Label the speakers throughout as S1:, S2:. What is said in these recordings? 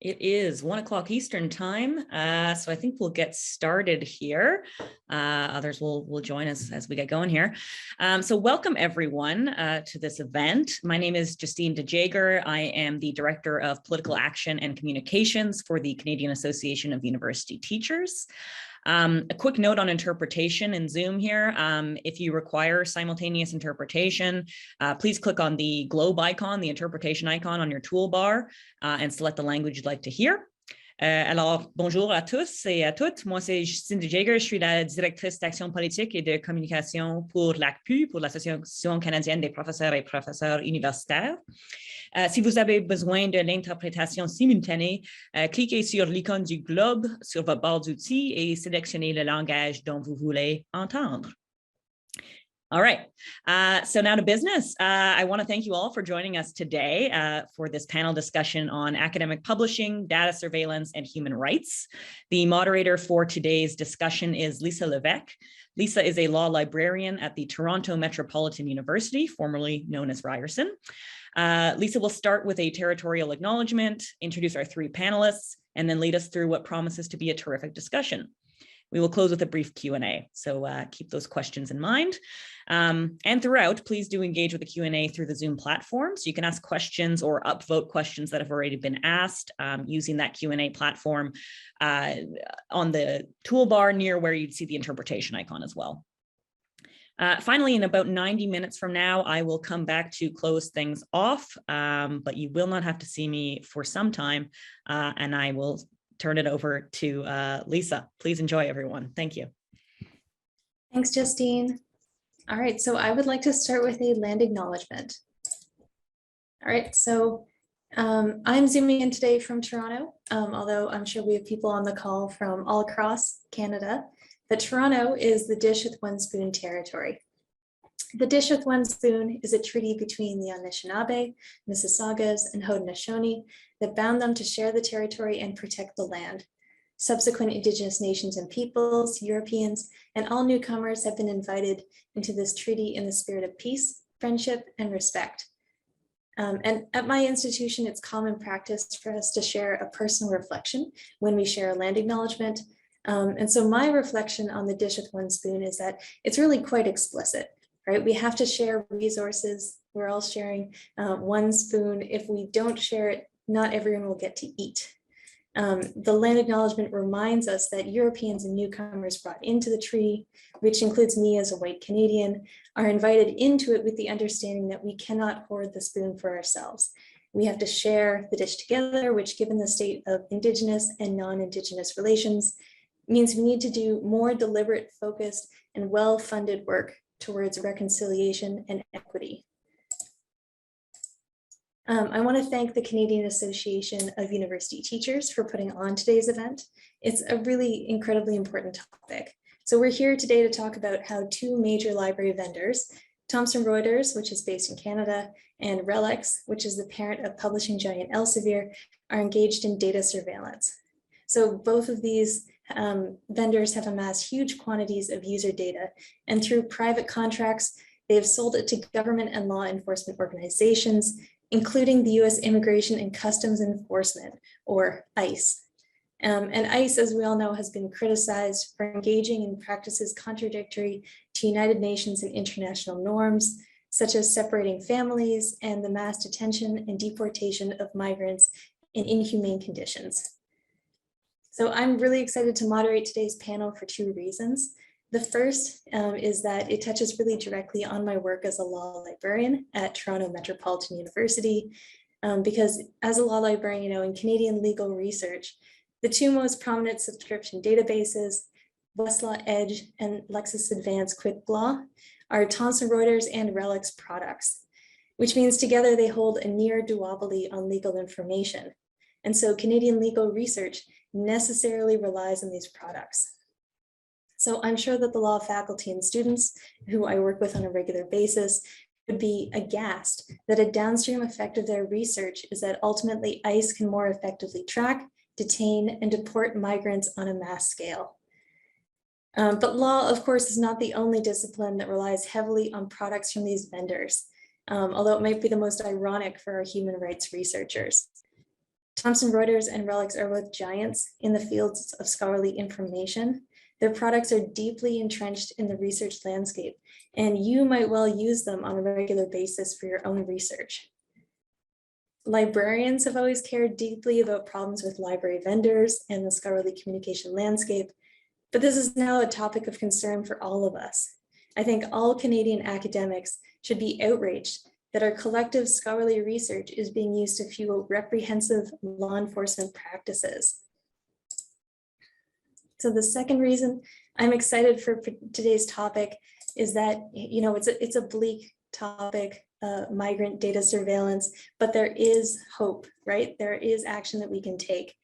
S1: It is 1 o'clock Eastern time, so I think we'll get started here. Others will join us as we get going here. So welcome everyone to this event. My name is Justine de Jager. I am the Director of Political Action and Communications for the Canadian Association of University Teachers. A quick note on interpretation in Zoom here. If you require simultaneous interpretation, please click on the globe icon, the interpretation icon on your toolbar, and select the language you'd like to hear. Alors, bonjour à tous et à toutes. Moi, c'est Justine de Jager. Je suis la directrice d'action politique et de communication pour l'ACPU, pour l'Association canadienne des professeurs et professeurs universitaires. Si vous avez besoin de l'interprétation simultanée, cliquez sur l'icône du globe sur votre barre d'outils et sélectionnez le langage dont vous voulez entendre. All right, so now to business. I want to thank you all for joining us today for this panel discussion on academic publishing, data surveillance, and human rights. The moderator for today's discussion is Lisa Levesque. Lisa is a law librarian at the Toronto Metropolitan University, formerly known as Ryerson. Lisa will start with a territorial acknowledgement, introduce our three panelists, and then lead us through what promises to be a terrific discussion. We will close with a brief Q&A, so keep those questions in mind. And throughout, please do engage with the Q&A through the Zoom platform. So you can ask questions or upvote questions that have already been asked using that Q&A platform on the toolbar near where you'd see the interpretation icon as well. Finally, in about 90 minutes from now, I will come back to close things off, but you will not have to see me for some time, and I will turn it over to Lisa. Please enjoy, everyone. Thank you.
S2: Thanks, Justine. All right, so I would like to start with a land acknowledgement. All right, so I'm zooming in today from Toronto, although I'm sure we have people on the call from all across Canada, but Toronto is the Dish with One Spoon territory. The Dish with One Spoon is a treaty between the Anishinaabe, Mississaugas, and Haudenosaunee that bound them to share the territory and protect the land. Subsequent Indigenous nations and peoples, Europeans, and all newcomers have been invited into this treaty in the spirit of peace, friendship, and respect. And at my institution, it's common practice for us to share a personal reflection when we share a land acknowledgement. And so my reflection on the Dish with One Spoon is that it's really quite explicit. Right, we have to share resources. We're all sharing one spoon. If we don't share it, not everyone will get to eat. The land acknowledgement reminds us that Europeans and newcomers brought into the treaty, which includes me as a white Canadian, are invited into it with the understanding that we cannot hoard the spoon for ourselves. We have to share the dish together, which, given the state of Indigenous and non-Indigenous relations, means we need to do more deliberate, focused, and well-funded work towards reconciliation and equity. I want to thank the Canadian Association of University Teachers for putting on today's event. It's a really incredibly important topic. So we're here today to talk about how two major library vendors, Thomson Reuters, which is based in Canada, and RELX, which is the parent of publishing giant Elsevier, are engaged in data surveillance. So both of these vendors have amassed huge quantities of user data, and through private contracts, they have sold it to government and law enforcement organizations, including the US Immigration and Customs Enforcement, or ICE. And ICE, as we all know, has been criticized for engaging in practices contradictory to United Nations and international norms, such as separating families and the mass detention and deportation of migrants in inhumane conditions. So I'm really excited to moderate today's panel for two reasons. The first is that it touches really directly on my work as a law librarian at Toronto Metropolitan University, because as a law librarian, in Canadian legal research, the two most prominent subscription databases, Westlaw Edge and Lexis Advanced Quick Law, are Thomson Reuters and RELX products, which means together they hold a near duopoly on legal information. And so Canadian legal research necessarily relies on these products. So I'm sure that the law faculty and students who I work with on a regular basis would be aghast that a downstream effect of their research is that ultimately ICE can more effectively track, detain, and deport migrants on a mass scale. But law, of course, is not the only discipline that relies heavily on products from these vendors, although it might be the most ironic for our human rights researchers. Thomson Reuters and RELX are both giants in the fields of scholarly information. Their products are deeply entrenched in the research landscape, and you might well use them on a regular basis for your own research. Librarians have always cared deeply about problems with library vendors and the scholarly communication landscape, but this is now a topic of concern for all of us. I think all Canadian academics should be outraged that our collective scholarly research is being used to fuel reprehensive law enforcement practices. So the second reason I'm excited for today's topic is that, it's a bleak topic, migrant data surveillance, but there is hope, right? There is action that we can take.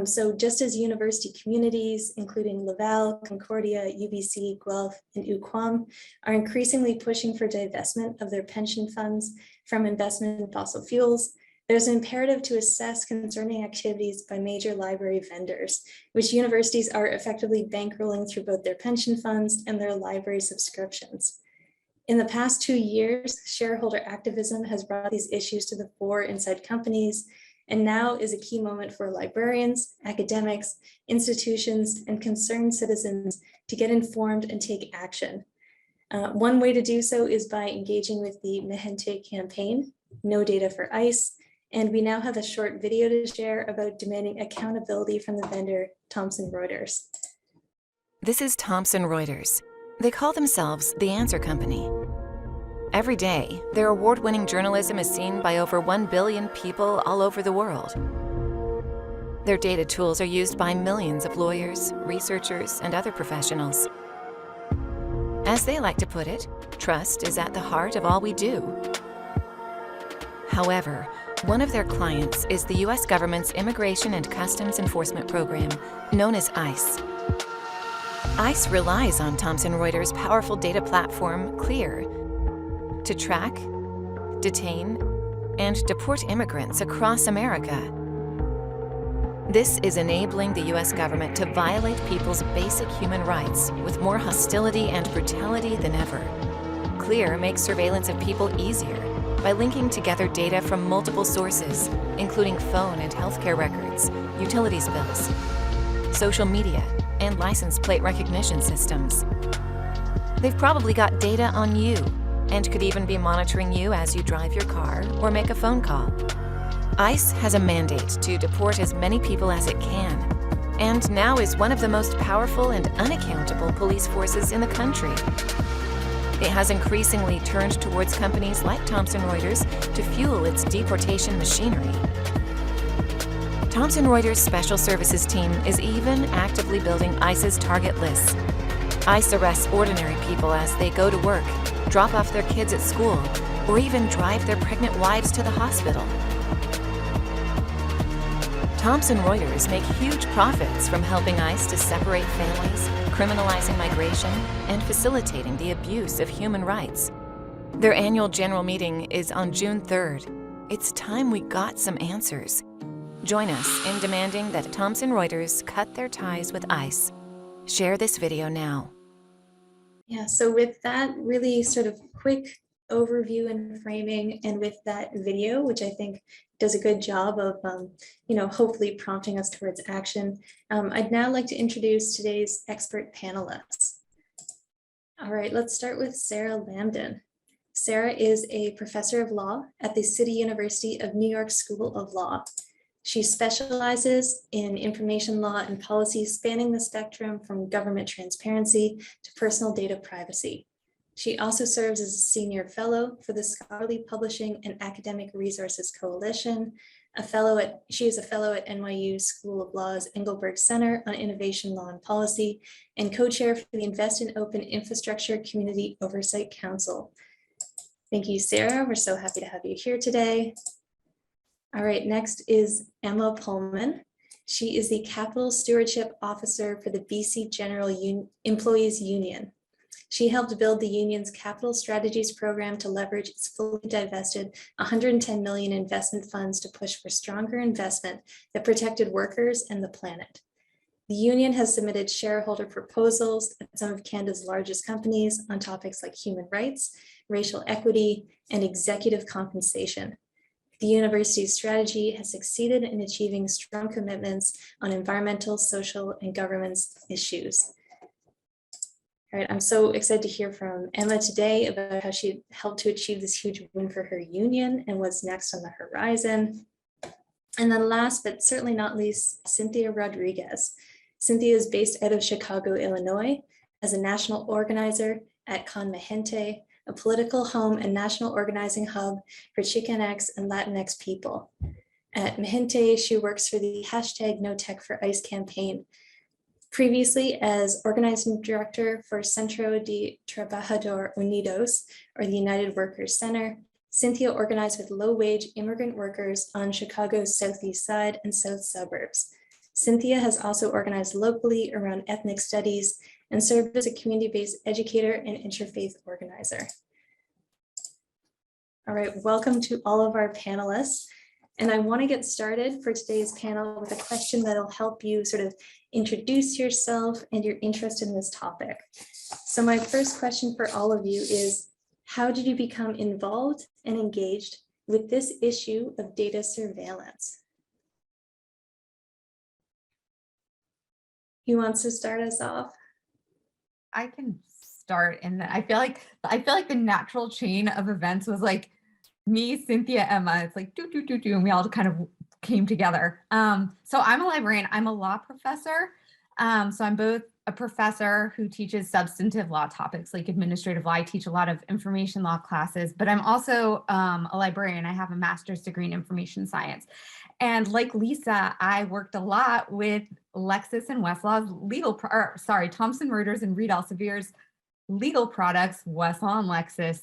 S2: So just as university communities, including Laval, Concordia, UBC, Guelph, and UQAM, are increasingly pushing for divestment of their pension funds from investment in fossil fuels, there's an imperative to assess concerning activities by major library vendors, which universities are effectively bankrolling through both their pension funds and their library subscriptions. In the past 2 years, shareholder activism has brought these issues to the fore inside companies, and now is a key moment for librarians, academics, institutions, and concerned citizens to get informed and take action. One way to do so is by engaging with the Mehente campaign, No Data for ICE, and we now have a short video to share about demanding accountability from the vendor, Thomson Reuters.
S3: This is Thomson Reuters. They call themselves the Answer Company. Every day, their award-winning journalism is seen by over 1 billion people all over the world. Their data tools are used by millions of lawyers, researchers, and other professionals. As they like to put it, trust is at the heart of all we do. However, one of their clients is the U.S. government's Immigration and Customs Enforcement Program, known as ICE. ICE relies on Thomson Reuters' powerful data platform, CLEAR, to track, detain, and deport immigrants across America. This is enabling the U.S. government to violate people's basic human rights with more hostility and brutality than ever. CLEAR makes surveillance of people easier by linking together data from multiple sources, including phone and healthcare records, utilities bills, social media, and license plate recognition systems. They've probably got data on you and could even be monitoring you as you drive your car or make a phone call. ICE has a mandate to deport as many people as it can, and now is one of the most powerful and unaccountable police forces in the country. It has increasingly turned towards companies like Thomson Reuters to fuel its deportation machinery. Thomson Reuters' Special Services team is even actively building ICE's target lists. ICE arrests ordinary people as they go to work, drop off their kids at school, or even drive their pregnant wives to the hospital. Thomson Reuters make huge profits from helping ICE to separate families, criminalizing migration, and facilitating the abuse of human rights. Their annual general meeting is on June 3rd. It's time we got some answers. Join us in demanding that Thomson Reuters cut their ties with ICE. Share this video now.
S2: Yeah, so with that really sort of quick overview and framing, and with that video, which I think does a good job of, hopefully prompting us towards action, I'd now like to introduce today's expert panelists. All right, let's start with Sarah Lamdon. Sarah is a professor of law at the City University of New York School of Law. She specializes in information law and policy spanning the spectrum from government transparency to personal data privacy. She also serves as a senior fellow for the Scholarly Publishing and Academic Resources Coalition, she is a fellow at NYU School of Law's Engelberg Center on Innovation, Law, and Policy, and co-chair for the Invest in Open Infrastructure Community Oversight Council. Thank you, Sarah. We're so happy to have you here today. All right, next is Emma Pullman. She is the Capital Stewardship Officer for the BC General Employees Union. She helped build the union's capital strategies program to leverage its fully divested $110 million investment funds to push for stronger investment that protected workers and the planet. The union has submitted shareholder proposals at some of Canada's largest companies on topics like human rights, racial equity, and executive compensation. The university's strategy has succeeded in achieving strong commitments on environmental, social, and governance issues. All right, I'm so excited to hear from Emma today about how she helped to achieve this huge win for her union and what's next on the horizon. And then last, but certainly not least, Cynthia Rodriguez. Cynthia is based out of Chicago, Illinois, as a national organizer at Con Mi Gente, a political home and national organizing hub for Chicanx and Latinx people. At Mi Gente, she works for the #NoTechForIce campaign. Previously as organizing director for Centro de Trabajador Unidos, or the United Workers Center, Cynthia organized with low-wage immigrant workers on Chicago's southeast side and south suburbs. Cynthia has also organized locally around ethnic studies and served as a community-based educator and interfaith organizer. All right, welcome to all of our panelists. And I want to get started for today's panel with a question that'll help you sort of introduce yourself and your interest in this topic. So my first question for all of you is, how did you become involved and engaged with this issue of data surveillance? Who wants to start us off?
S4: I can start, and I feel like the natural chain of events was like me, Cynthia, Emma. It's like do, and we all kind of came together. So I'm a librarian. I'm a law professor. So I'm both a professor who teaches substantive law topics like administrative law. I teach a lot of information law classes, but I'm also a librarian. I have a master's degree in information science. And like Lisa, I worked a lot with Lexis and Westlaw's Thomson Reuters and Elsevier's legal products, Westlaw and Lexis,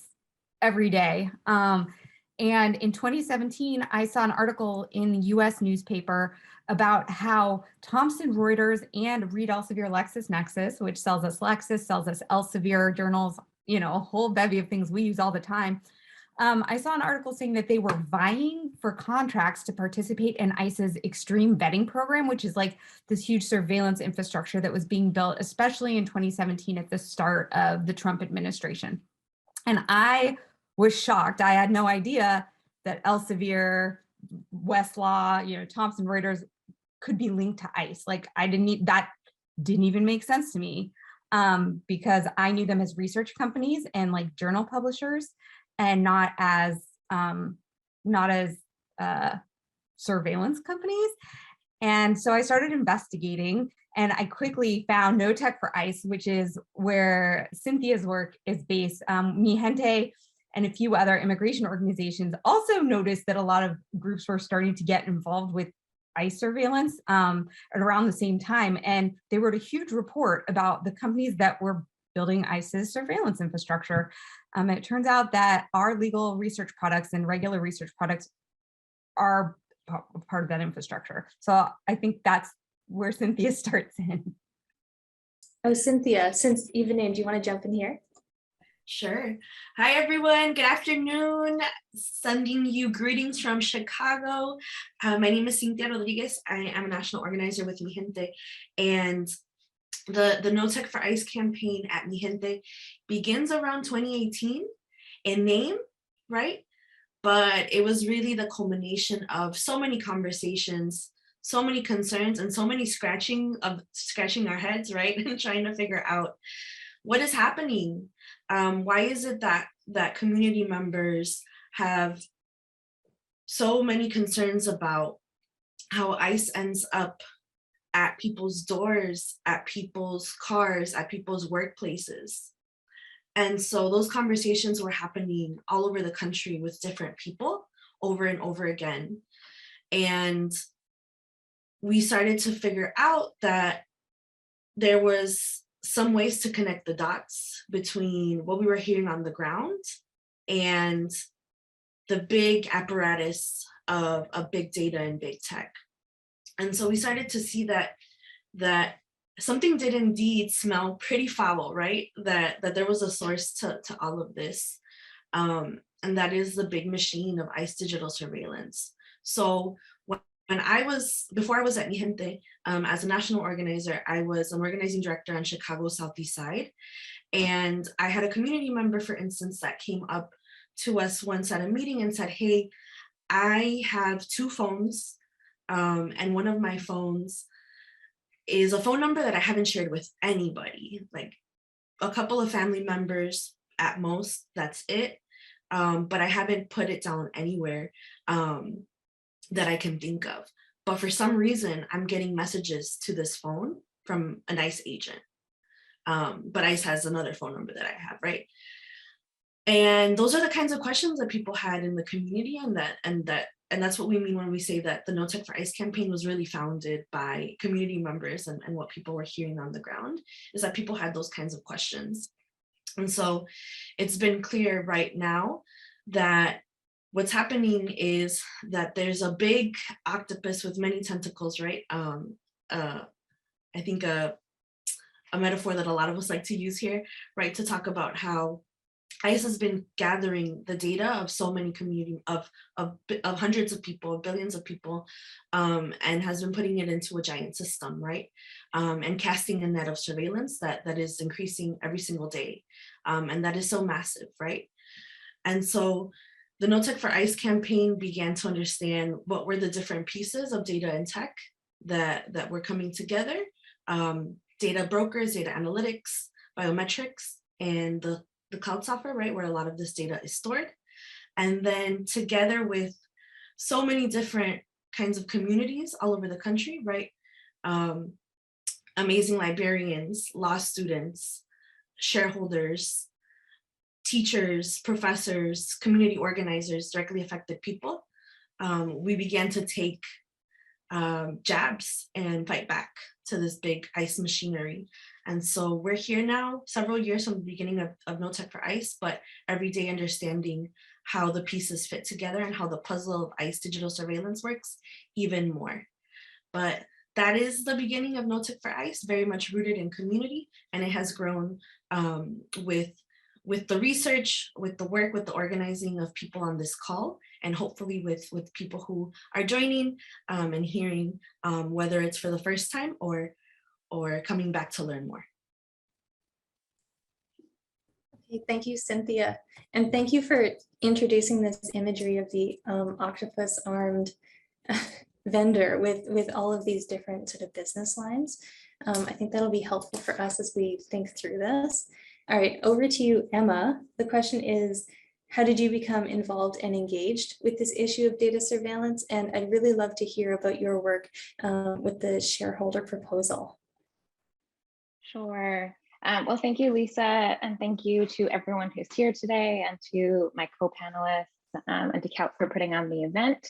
S4: every day. And in 2017, I saw an article in the US newspaper about how Thomson Reuters and Elsevier LexisNexis, which sells us Lexis, sells us Elsevier journals, you know, a whole bevy of things we use all the time. I saw an article saying that they were vying for contracts to participate in ICE's extreme vetting program, which is like this huge surveillance infrastructure that was being built, especially in 2017 at the start of the Trump administration. And I was shocked. I had no idea that Elsevier, Westlaw, you know, Thomson Reuters could be linked to ICE. Like that didn't even make sense to me because I knew them as research companies and like journal publishers, and not as surveillance companies. And so I started investigating, and I quickly found No Tech for ICE, which is where Cynthia's work is based. Mi Gente and a few other immigration organizations also noticed that a lot of groups were starting to get involved with ICE surveillance at around the same time. And they wrote a huge report about the companies that were building ICE's surveillance infrastructure. It turns out that our legal research products and regular research products are part of that infrastructure. So I think that's where Cynthia starts in.
S2: Oh, Cynthia, since you've been named, do you want to jump in here?
S5: Sure. Hi, everyone. Good afternoon. Sending you greetings from Chicago. My name is Cynthia Rodriguez. I am a national organizer with Mi Gente, and the No Tech for ICE campaign at Mi Gente begins around 2018 in name, right? But it was really the culmination of so many conversations, so many concerns, and so many scratching our heads, right? And trying to figure out what is happening. Why is it that community members have so many concerns about how ICE ends up at people's doors, at people's cars, at people's workplaces? And so those conversations were happening all over the country with different people over and over again. And we started to figure out that there was some ways to connect the dots between what we were hearing on the ground and the big apparatus of big data and big tech. And so we started to see that something did indeed smell pretty foul, right? That there was a source to all of this. And that is the big machine of ICE digital surveillance. So before I was at Mi Gente, as a national organizer, I was an organizing director on Chicago's Southeast Side. And I had a community member, for instance, that came up to us once at a meeting and said, hey, I have 2 phones, and one of my phones is a phone number that I haven't shared with anybody, like a couple of family members at most, that's it. But I haven't put it down anywhere that I can think of. But for some reason, I'm getting messages to this phone from an ICE agent. But ICE has another phone number that I have, right? And those are the kinds of questions that people had in the community, and that's what we mean when we say that the No Tech for ICE campaign was really founded by community members and what people were hearing on the ground, is that people had those kinds of questions. And so it's been clear right now that what's happening is that there's a big octopus with many tentacles, right? I think a metaphor that a lot of us like to use here, right, to talk about how ICE has been gathering the data of so many community, of hundreds of people, billions of people, and has been putting it into a giant system, right? And casting a net of surveillance that is increasing every single day. And that is so massive, right? And so the No Tech for ICE campaign began to understand what were the different pieces of data and tech that were coming together. Data brokers, data analytics, biometrics, and the CAUT software, right, where a lot of this data is stored. And then together with so many different kinds of communities all over the country, right? Amazing librarians, law students, shareholders, teachers, professors, community organizers, directly affected people. We began to take jabs and fight back to this big ICE machinery. And so we're here now, several years from the beginning of No Tech for ICE, but every day understanding how the pieces fit together and how the puzzle of ICE digital surveillance works even more. But that is the beginning of No Tech for ICE, very much rooted in community, and it has grown with the research, with the work, with the organizing of people on this call, and hopefully with people who are joining and hearing, whether it's for the first time or coming back to learn more.
S2: Okay, thank you, Cynthia. And thank you for introducing this imagery of the octopus armed vendor with all of these different sort of business lines. I think that'll be helpful for us as we think through this. All right, over to you, Emma. The question is, how did you become involved and engaged with this issue of data surveillance? And I'd really love to hear about your work with the shareholder proposal.
S3: Sure. Well, thank you, Lisa, and thank you to everyone who's here today, and to my co-panelists, and to CAUT for putting on the event.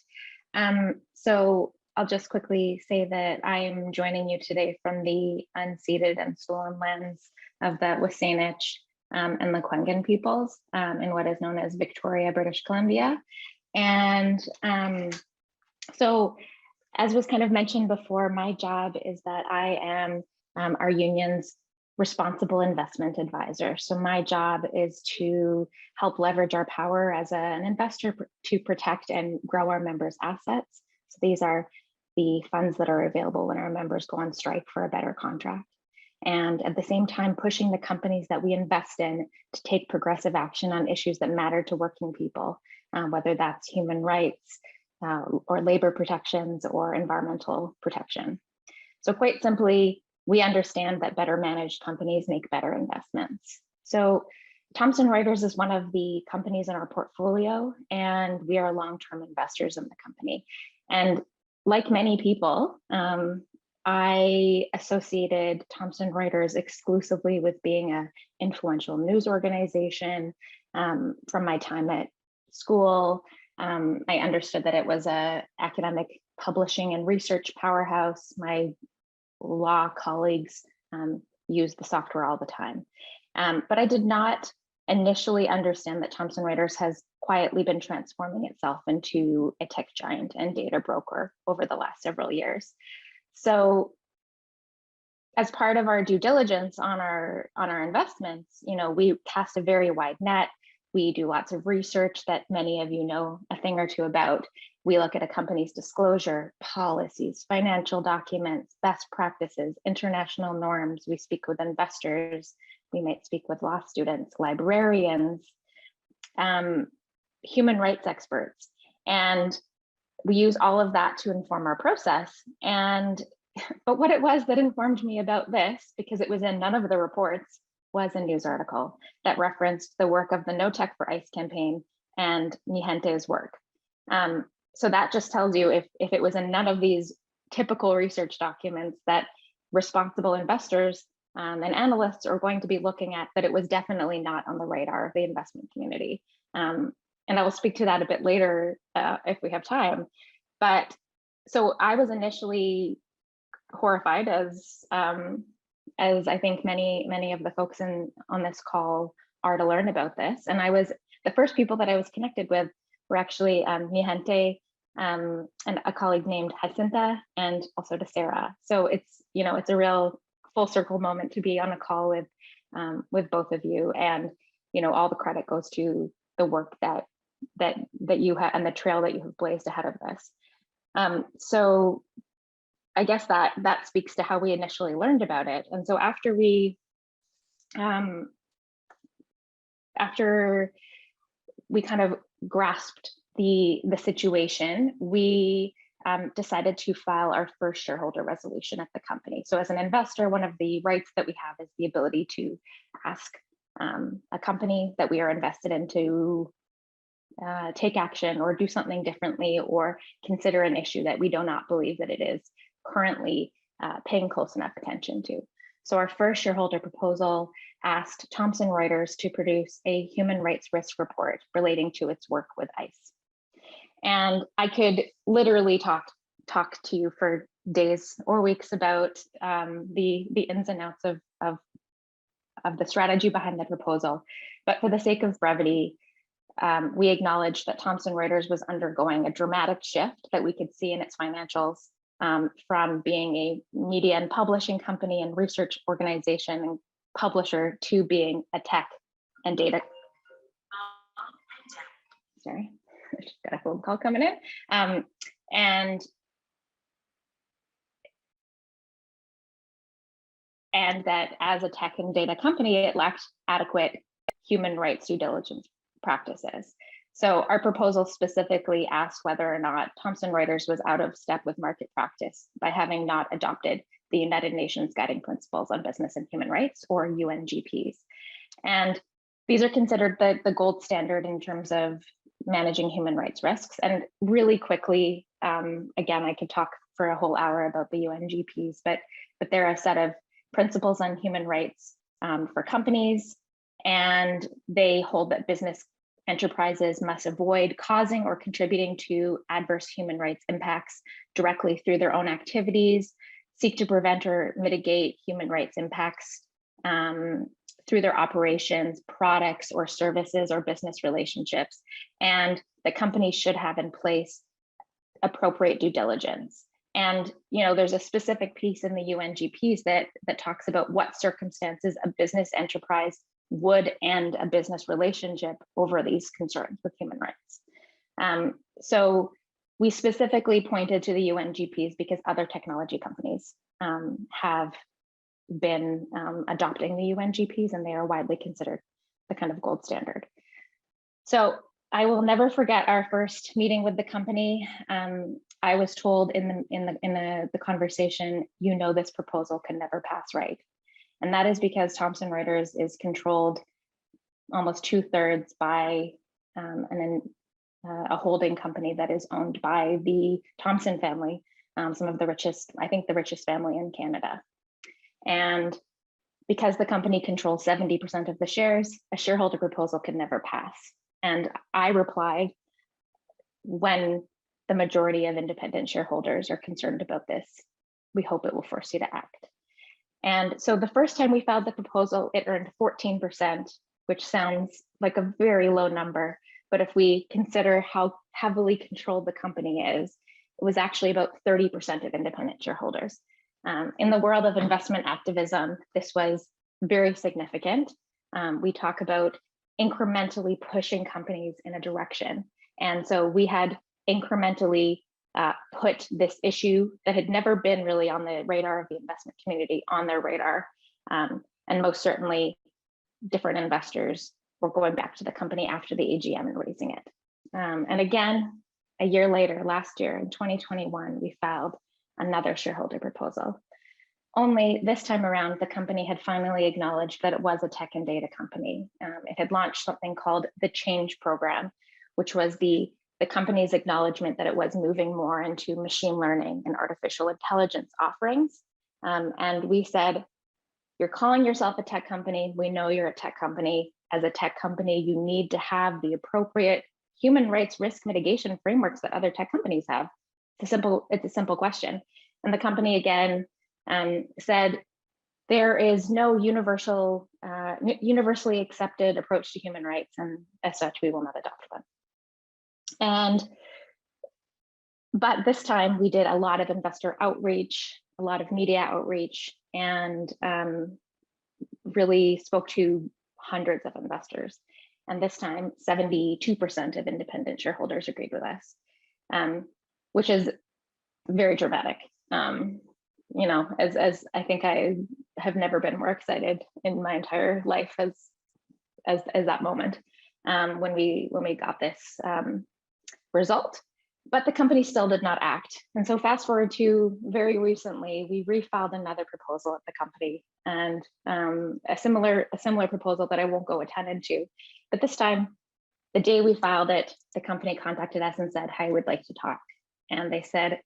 S3: So I'll just quickly say that I'm joining you today from the unceded and stolen lands of the Wasanich and Lekwungen peoples in what is known as Victoria, British Columbia. And so, as was kind of mentioned before, my job is that I am our union's responsible investment advisor. So my job is to help leverage our power as an investor to protect and grow our members' assets. So these are the funds that are available when our members go on strike for a better contract. And at the same time, pushing the companies that we invest in to take progressive action on issues that matter to working people, whether that's human rights or labor protections or environmental protection. So quite simply, we understand that better managed companies make better investments. So Thomson Reuters is one of the companies in our portfolio, and we are long-term investors in the company. And like many people, I associated Thomson Reuters exclusively with being an influential news organization from my time at school. I understood that it was an academic publishing and research powerhouse. My law colleagues use the software all the time. But I did not initially understand that Thomson Reuters has quietly been transforming itself into a tech giant and data broker over the last several years. So as part of our due diligence on our investments, we cast a very wide net. We do lots of research that many of you know a thing or two about. We look at a company's disclosure, policies, financial documents, best practices, international norms. We speak with investors. We might speak with law students, librarians, human rights experts. And we use all of that to inform our process. But what it was that informed me about this, because it was in none of the reports, was a news article that referenced the work of the No Tech for ICE campaign and Mi Gente's work. So that just tells you if it was in none of these typical research documents that responsible investors and analysts are going to be looking at, that it was definitely not on the radar of the investment community. And I will speak to that a bit later if we have time. But so I was initially horrified, as I think many of the folks on this call are, to learn about this. And the first people that I was connected with were actually Mi Gente and a colleague named Jacinta, and also to Sarah. So it's a real full circle moment to be on a call with both of you, and all the credit goes to the work that you have and the trail that you have blazed ahead of this. So I guess that speaks to how we initially learned about it. And so after we kind of grasped the situation, we decided to file our first shareholder resolution at the company. So as an investor, one of the rights that we have is the ability to ask a company that we are invested in to take action or do something differently, or consider an issue that we do not believe that it is currently paying close enough attention to. So our first shareholder proposal asked Thomson Reuters to produce a human rights risk report relating to its work with ICE. And I could literally talk to you for days or weeks about the ins and outs of the strategy behind the proposal. But for the sake of brevity, we acknowledged that Thomson Reuters was undergoing a dramatic shift that we could see in its financials, from being a media and publishing company and research organization and publisher to being a tech and data. Sorry, I just got a phone call coming in. And that as a tech and data company, it lacked adequate human rights due diligence practices. So our proposal specifically asked whether or not Thomson Reuters was out of step with market practice by having not adopted the United Nations Guiding Principles on Business and Human Rights, or UNGPs. And these are considered the gold standard in terms of managing human rights risks. And really quickly, again, I could talk for a whole hour about the UNGPs, but they're a set of principles on human rights for companies, and they hold that business enterprises must avoid causing or contributing to adverse human rights impacts directly through their own activities, seek to prevent or mitigate human rights impacts through their operations, products or services or business relationships, and the company should have in place appropriate due diligence. And there's a specific piece in the UNGPs that talks about what circumstances a business enterprise would end a business relationship over these concerns with human rights. So we specifically pointed to the UNGPs because other technology companies have been adopting the UNGPs, and they are widely considered the kind of gold standard. So I will never forget our first meeting with the company. I was told in the conversation, this proposal can never pass right. And that is because Thomson Reuters is controlled almost 2/3 by a holding company that is owned by the Thompson family, some of the richest, I think the richest family in Canada. And because the company controls 70% of the shares, a shareholder proposal can never pass. And I replied, when the majority of independent shareholders are concerned about this, we hope it will force you to act. And so the first time we filed the proposal, it earned 14%, which sounds like a very low number. But if we consider how heavily controlled the company is, it was actually about 30% of independent shareholders. In the world of investment activism, this was very significant. We talk about incrementally pushing companies in a direction. And so we had incrementally put this issue that had never been really on the radar of the investment community on their radar. And most certainly different investors were going back to the company after the AGM and raising it. And again, a year later, last year in 2021, we filed another shareholder proposal. Only this time around, the company had finally acknowledged that it was a tech and data company. It had launched something called the Change Program, which was the company's acknowledgement that it was moving more into machine learning and artificial intelligence offerings. And we said, you're calling yourself a tech company. We know you're a tech company. As a tech company, you need to have the appropriate human rights risk mitigation frameworks that other tech companies have. It's a simple question. And the company again said, there is no universally accepted approach to human rights, and as such, we will not adopt one. But this time we did a lot of investor outreach, a lot of media outreach, and really spoke to hundreds of investors. And this time, 72% of independent shareholders agreed with us, which is very dramatic. You know, as I think I have never been more excited in my entire life as that moment when we got this result. But the company still did not act. And so fast forward to very recently, we refiled another proposal at the company, and a similar proposal that I won't go a ton into. But this time, the day we filed it, the company contacted us and said, "Hi, we'd like to talk." And they said,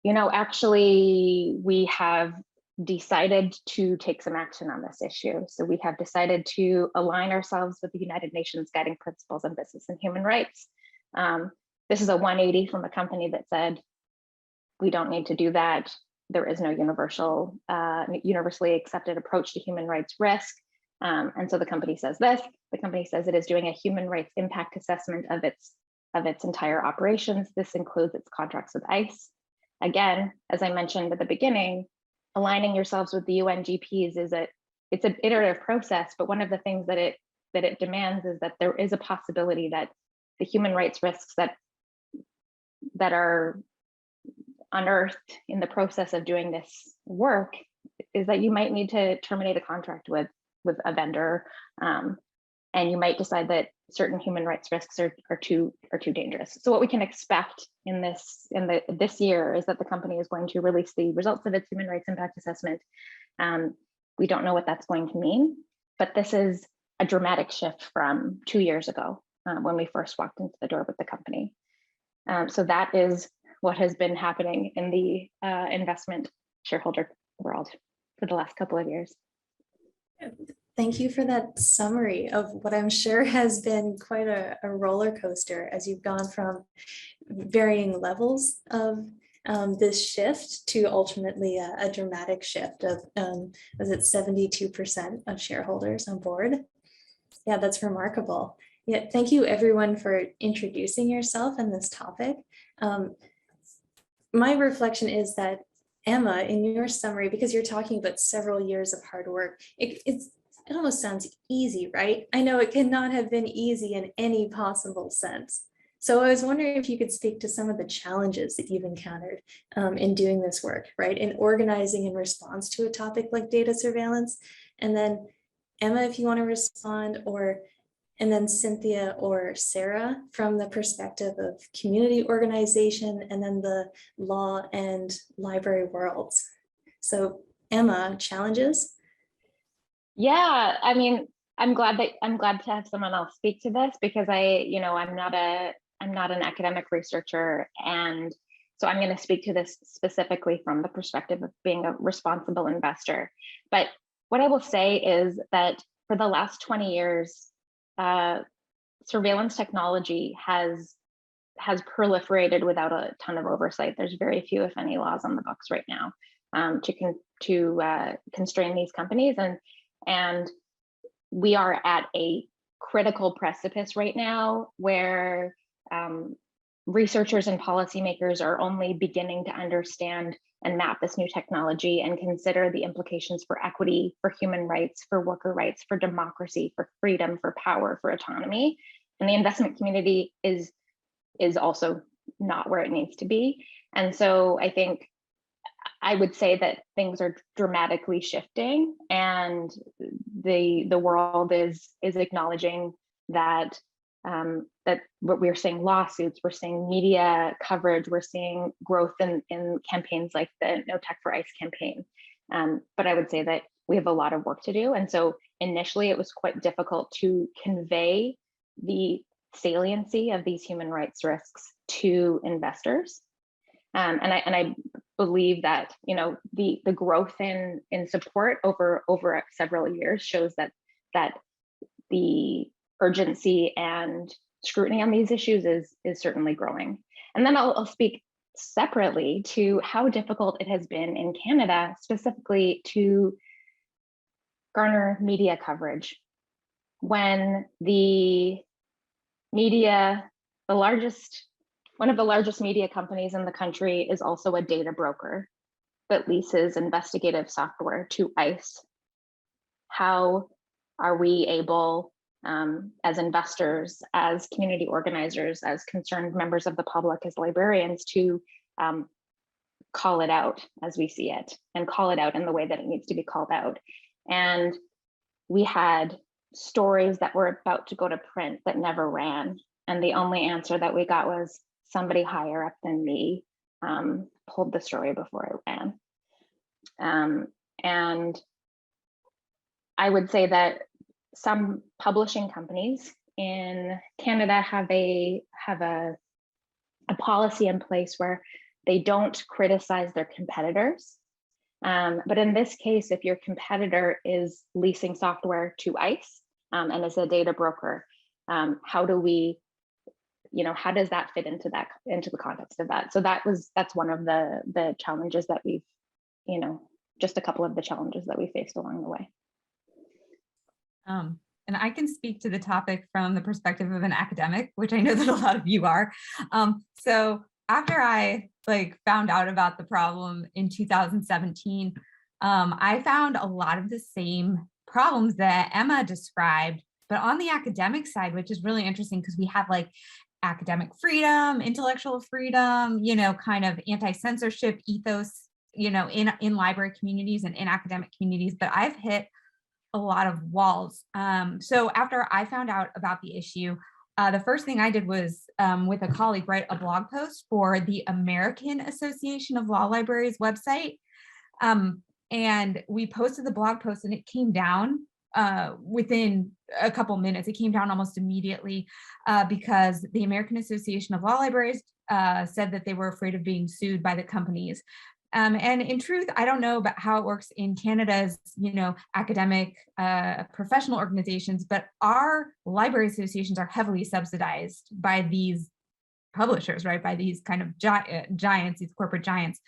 S3: you know, actually, we have decided to take some action on this issue. So we have decided to align ourselves with the United Nations Guiding Principles on Business and Human Rights. This is a 180 from a company that said, we don't need to do that. There is no universally accepted approach to human rights risk. And so the company says this. The company says it is doing a human rights impact assessment of its entire operations. This includes its contracts with ICE. Again, as I mentioned at the beginning, aligning yourselves with the UNGPs it's an iterative process, but one of the things that it demands is that there is a possibility that the human rights risks that are unearthed in the process of doing this work is that you might need to terminate a contract with a vendor, and you might decide that certain human rights risks are too dangerous. So what we can expect in this year is that the company is going to release the results of its human rights impact assessment. We don't know what that's going to mean, but this is a dramatic shift from 2 years ago when we first walked into the door with the company. So that is what has been happening in the investment shareholder world for the last couple of years.
S2: Thank you for that summary of what I'm sure has been quite a roller coaster as you've gone from varying levels of this shift to ultimately a dramatic shift of, was it 72% of shareholders on board? Yeah, that's remarkable. Yeah, thank you everyone for introducing yourself and this topic. My reflection is that Emma, in your summary, because you're talking about several years of hard work, it almost sounds easy, right? I know it cannot have been easy in any possible sense. So I was wondering if you could speak to some of the challenges that you've encountered in doing this work, right? In organizing in response to a topic like data surveillance. And then Emma, if you want to respond, and then Cynthia or Sarah from the perspective of community organization and then the law and library worlds. So Emma, challenges?
S3: Yeah, I mean, I'm glad to have someone else speak to this because I'm not an academic researcher, and so I'm going to speak to this specifically from the perspective of being a responsible investor. But what I will say is that for the last 20 years, surveillance technology has proliferated without a ton of oversight. There's very few, if any, laws on the books right now to constrain these companies, and we are at a critical precipice right now where researchers and policymakers are only beginning to understand and map this new technology and consider the implications for equity, for human rights, for worker rights, for democracy, for freedom, for power, for autonomy. And the investment community is also not where it needs to be. And so I think I would say that things are dramatically shifting, and the world is acknowledging that
S6: that we're seeing lawsuits, we're seeing media coverage, we're seeing growth in campaigns like the No Tech for ICE campaign. But I would say that we have a lot of work to do. And so initially it was quite difficult to convey the saliency of these human rights risks to investors. And I believe that, you know, the growth in support over several years shows that the urgency and scrutiny on these issues is certainly growing. And then I'll speak separately to how difficult it has been in Canada, specifically to garner media coverage when the media, one of the largest media companies in the country is also a data broker that leases investigative software to ICE. How are we able, as investors, as community organizers, as concerned members of the public, as librarians, to call it out as we see it and call it out in the way that it needs to be called out? And we had stories that were about to go to print that never ran. And the only answer that we got was somebody higher up than me pulled the story before it ran. And I would say that some publishing companies in Canada have a policy in place where they don't criticize their competitors. But in this case, if your competitor is leasing software to ICE and is a data broker, how do we, you know, how does that fit into the context of that? So that's one of the challenges that we've, you know, just a couple of the challenges that we faced along the way.
S4: And I can speak to the topic from the perspective of an academic, which I know that a lot of you are. So after I found out about the problem in 2017, I found a lot of the same problems that Emma described, but on the academic side, which is really interesting because we have academic freedom, intellectual freedom, you know, kind of anti-censorship ethos, you know, in library communities and in academic communities, but I've hit a lot of walls. So after I found out about the issue, the first thing I did was, with a colleague, write a blog post for the American Association of Law Libraries website. And we posted the blog post and it came down within a couple minutes. It came down almost immediately because the American Association of Law Libraries said that they were afraid of being sued by the companies. And in truth, I don't know about how it works in Canada's, you know, academic professional organizations, but our library associations are heavily subsidized by these publishers, right? By these kind of giants, these corporate giants.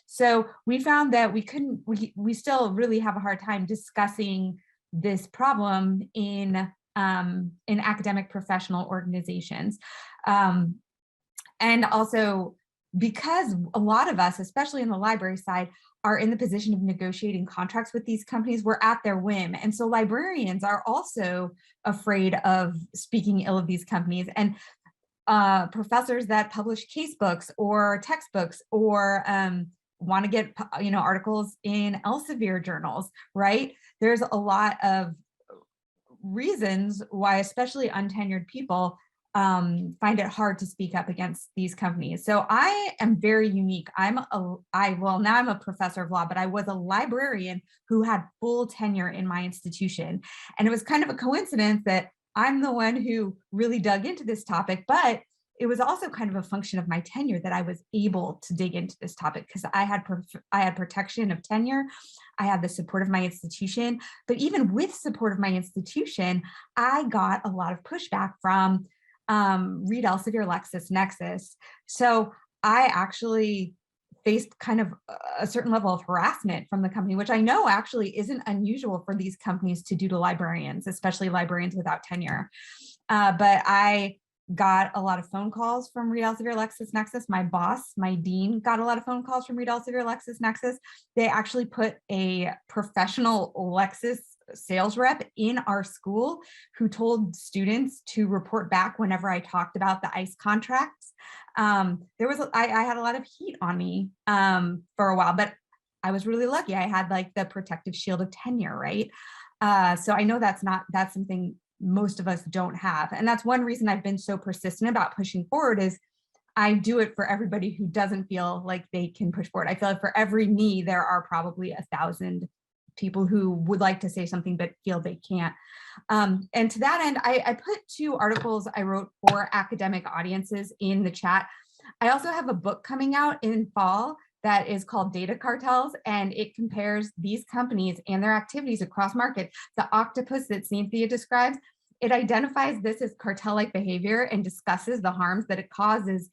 S4: So we found that we still really have a hard time discussing this problem in academic professional organizations. And also, because a lot of us, especially in the library side, are in the position of negotiating contracts with these companies, we're at their whim. And so librarians are also afraid of speaking ill of these companies. And professors that publish casebooks or textbooks or want to get, you know, articles in Elsevier journals, right? There's a lot of reasons why, especially untenured people, find it hard to speak up against these companies. So I am very unique. Now I'm a professor of law, but I was a librarian who had full tenure in my institution. And it was kind of a coincidence that I'm the one who really dug into this topic, but it was also kind of a function of my tenure that I was able to dig into this topic because I had protection of tenure. I had the support of my institution, but even with support of my institution, I got a lot of pushback from Reed Elsevier LexisNexis. So I actually faced kind of a certain level of harassment from the company, which I know actually isn't unusual for these companies to do to librarians, especially librarians without tenure. But I got a lot of phone calls from Reed Elsevier LexisNexis. My boss, my dean, got a lot of phone calls from Reed Elsevier LexisNexis. They actually put a professiontional Lexis sales rep in our school who told students to report back whenever I talked about the ICE contracts. I had a lot of heat on me for a while, but I was really lucky. I had the protective shield of tenure, right? So I know that's something most of us don't have. And that's one reason I've been so persistent about pushing forward is I do it for everybody who doesn't feel like they can push forward. I feel like for every me, there are probably 1,000 people who would like to say something but feel they can't. And to that end, I put 2 articles I wrote for academic audiences in the chat. I also have a book coming out in fall that is called Data Cartels, and it compares these companies and their activities across markets. The octopus that Cynthia describes, it identifies this as cartel-like behavior and discusses the harms that it causes,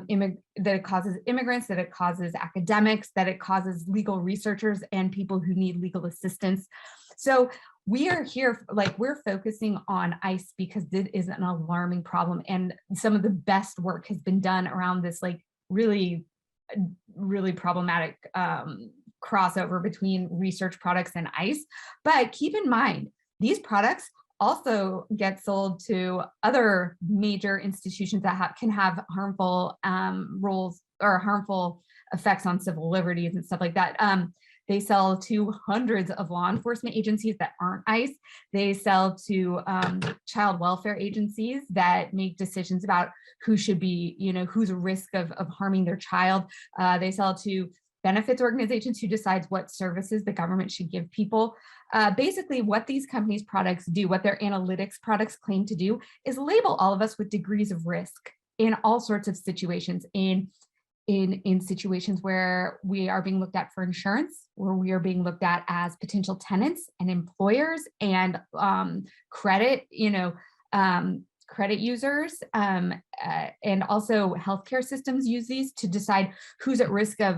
S4: immigrants, that it causes academics, that it causes legal researchers and people who need legal assistance. So we are here, like, we're focusing on ICE because it is an alarming problem, and some of the best work has been done around this, like, really problematic crossover between research products and ICE. But keep in mind, these products also get sold to other major institutions that can have harmful roles or harmful effects on civil liberties and stuff like that. They sell to hundreds of law enforcement agencies that aren't ICE. They sell to child welfare agencies that make decisions about who should be, who's a risk of harming their child. They sell to benefits organizations who decides what services the government should give people. Basically, what these companies' products do, what their analytics products claim to do, is label all of us with degrees of risk in all sorts of situations. In situations where we are being looked at for insurance, where we are being looked at as potential tenants and employers and credit, credit users, and also healthcare systems use these to decide who's at risk of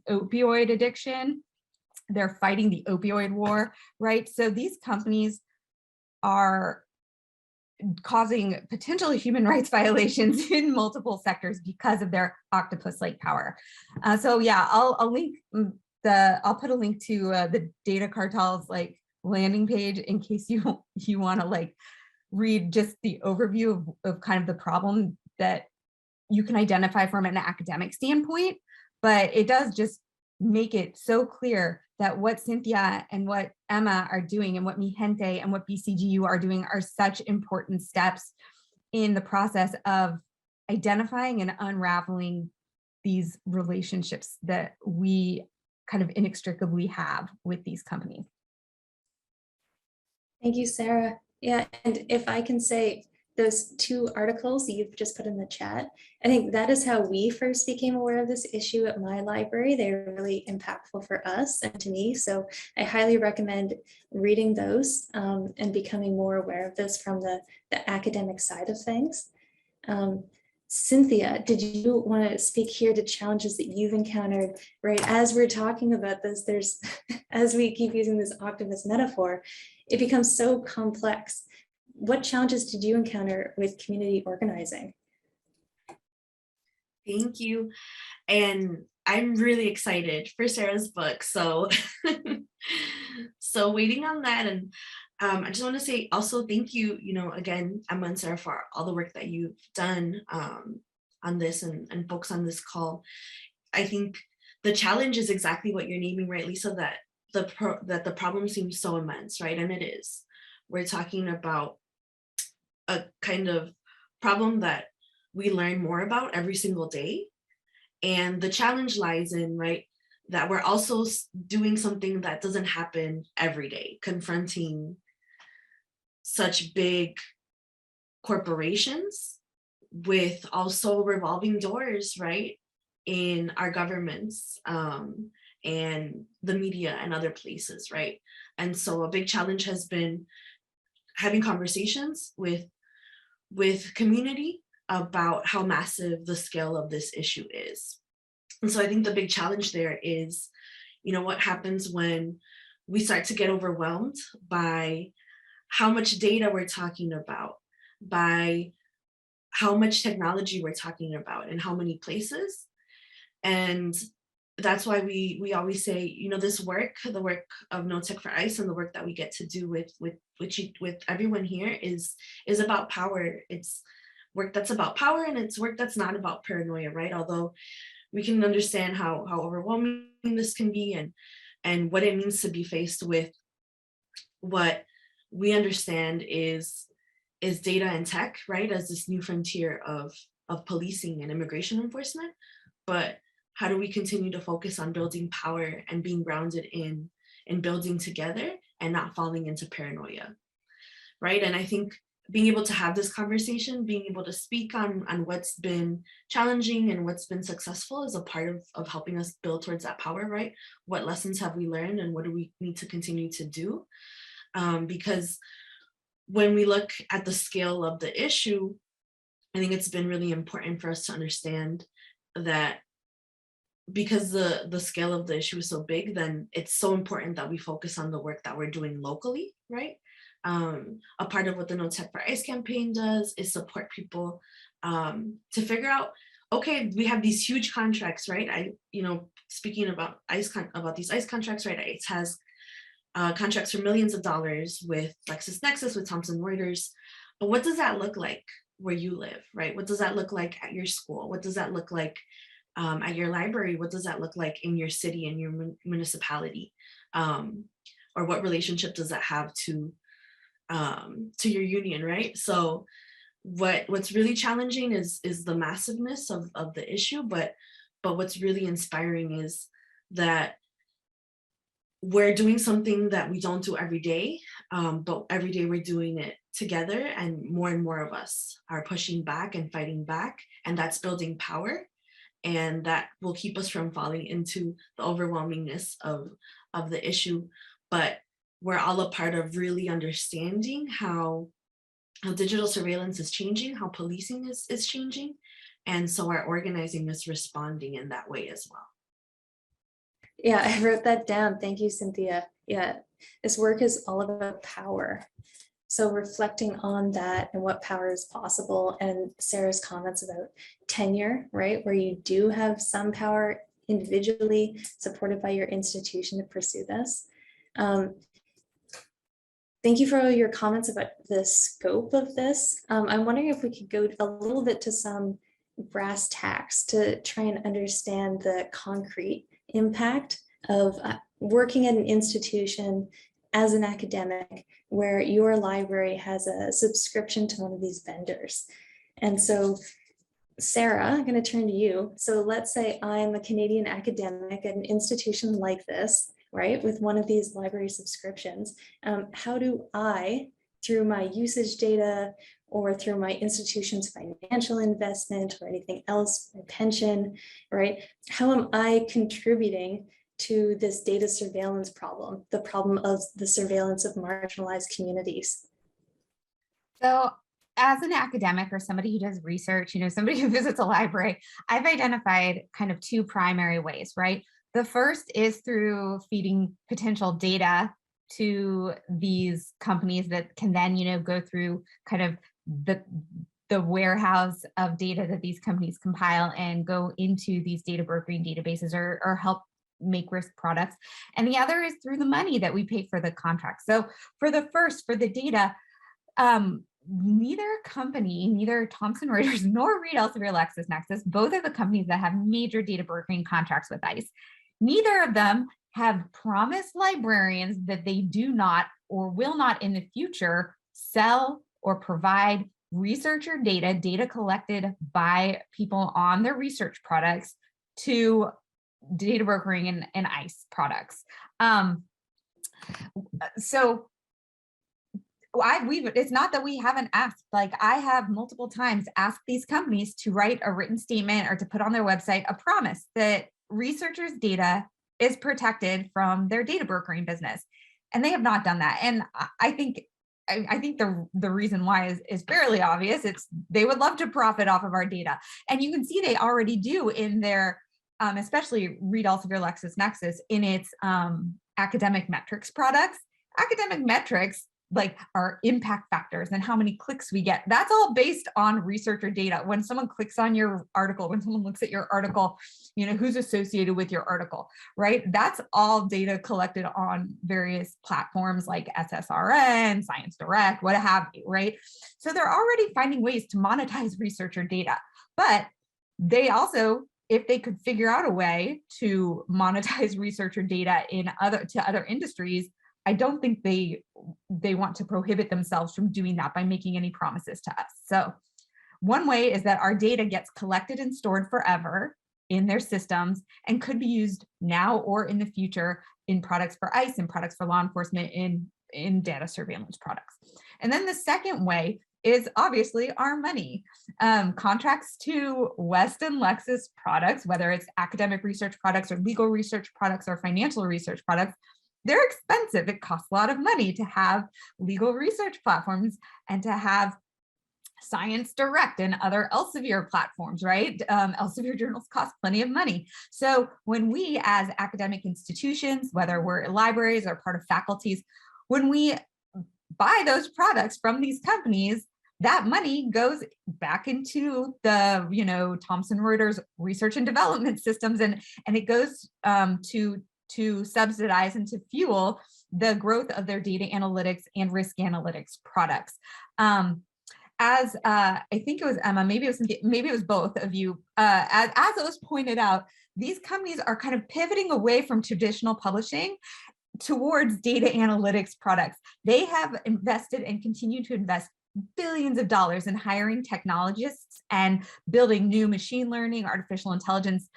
S4: opioid addiction. They're fighting the opioid war, right? So these companies are causing potential human rights violations in multiple sectors because of their octopus-like power. So yeah, I'll link I'll put a link to the Data Cartels landing page in case you want to read just the overview of kind of the problem that you can identify from an academic standpoint, but it does just make it so clear that what Cynthia and what Emma are doing and what Mi Gente and what BCGU are doing are such important steps in the process of identifying and unraveling these relationships that we kind of inextricably have with these companies.
S2: Thank you, Sarah. Yeah, and if I can say, those 2 articles you've just put in the chat, I think that is how we first became aware of this issue at my library. They're really impactful for us and to me. So I highly recommend reading those and becoming more aware of this from the academic side of things. Cynthia, did you want to speak here to challenges that you've encountered, right? As we're talking about this, there's, as we keep using this octopus metaphor, it becomes so complex. What challenges did you encounter with community organizing?
S5: Thank you. And I'm really excited for Sarah's book. So, so waiting on that. And I just want to say also thank you, again, Emma and Sarah, for all the work that you've done on this and folks on this call. I think the challenge is exactly what you're naming, right, Lisa, that the problem seems so immense, right? And it is. We're talking about a kind of problem that we learn more about every single day. And the challenge lies in, right, that we're also doing something that doesn't happen every day, confronting such big corporations with also revolving doors, right, in our governments and the media and other places, right? And so a big challenge has been having conversations with community about how massive the scale of this issue is. And so I think the big challenge there is, what happens when we start to get overwhelmed by how much data we're talking about, by how much technology we're talking about in how many places. And that's why we always say, this work, the work of No Tech for ICE and the work that we get to do with everyone here is about power. It's work that's about power, and it's work that's not about paranoia, right? Although we can understand how overwhelming this can be and what it means to be faced with what we understand is data and tech, right, as this new frontier of policing and immigration enforcement. But how do we continue to focus on building power and being grounded in building together and not falling into paranoia, right? And I think being able to have this conversation, being able to speak on what's been challenging and what's been successful is a part of helping us build towards that power, right? What lessons have we learned and what do we need to continue to do? Because when we look at the scale of the issue, I think it's been really important for us to understand that because the scale of the issue is so big, then it's so important that we focus on the work that we're doing locally, right? A part of what the No Tech for ICE campaign does is support people to figure out, okay, we have these huge contracts, right? Speaking about these ICE contracts, right? ICE has contracts for millions of dollars with LexisNexis, with Thomson Reuters. But what does that look like where you live, right? What does that look like at your school? What does that look like at your library? What does that look like in your city and your municipality? Or what relationship does that have to your union, right? So what's really challenging is the massiveness of the issue, but what's really inspiring is that we're doing something that we don't do every day, but every day we're doing it together, and more of us are pushing back and fighting back, and that's building power, and that will keep us from falling into the overwhelmingness of the issue. But we're all a part of really understanding how digital surveillance is changing, how policing is changing, and so our organizing is responding in that way as well.
S2: Yeah, I wrote that down. Thank you, Cynthia. Yeah, this work is all about power. So reflecting on that and what power is possible, and Sarah's comments about tenure, right, where you do have some power individually supported by your institution to pursue this. Thank you for all your comments about the scope of this. I'm wondering if we could go a little bit to some brass tacks to try and understand the concrete impact of working at an institution as an academic where your library has a subscription to one of these vendors. And so, Sarah, I'm going to turn to you. So let's say I'm a Canadian academic at an institution like this, right, with one of these library subscriptions. How do I, through my usage data or through my institution's financial investment or anything else, my pension, right, how am I contributing to this data surveillance problem, the problem of the surveillance of marginalized communities?
S4: So as an academic or somebody who does research, somebody who visits a library, I've identified kind of two primary ways, right? The first is through feeding potential data to these companies that can then, go through kind of the warehouse of data that these companies compile and go into these data brokering databases or help make risk products. And the other is through the money that we pay for the contract. So for the first, for the data, neither company, neither Thomson Reuters nor Elsevier, LexisNexis, both are the companies that have major data brokering contracts with ICE. Neither of them have promised librarians that they do not or will not in the future sell or provide researcher data collected by people on their research products to data brokering and ICE products. So it's not that we haven't asked, I have multiple times asked these companies to write a written statement or to put on their website a promise that researchers' data is protected from their data brokering business. And they have not done that. And I think the reason why is fairly obvious. It's they would love to profit off of our data. And you can see they already do in their, especially Elsevier, LexisNexis, in its academic metrics products. Academic metrics our impact factors and how many clicks we get. That's all based on researcher data. When someone clicks on your article, when someone looks at your article, who's associated with your article, right? That's all data collected on various platforms like SSRN, Science Direct, what have you, right? So they're already finding ways to monetize researcher data, but they also, if they could figure out a way to monetize researcher data to other industries, I don't think they want to prohibit themselves from doing that by making any promises to us. So one way is that our data gets collected and stored forever in their systems and could be used now or in the future in products for ICE and products for law enforcement in data surveillance products. And then the second way is obviously our money. Contracts to West and Lexis products, whether it's academic research products or legal research products or financial research products, they're expensive. It costs a lot of money to have legal research platforms and to have Science Direct and other Elsevier platforms, right? Elsevier journals cost plenty of money. So when we as academic institutions, whether we're libraries or part of faculties, when we buy those products from these companies, that money goes back into the, Thomson Reuters research and development systems, and it goes to subsidize and to fuel the growth of their data analytics and risk analytics products. As I think it was Emma, maybe it was both of you, as it was pointed out, these companies are kind of pivoting away from traditional publishing towards data analytics products. They have invested and continue to invest billions of dollars in hiring technologists and building new machine learning, artificial intelligence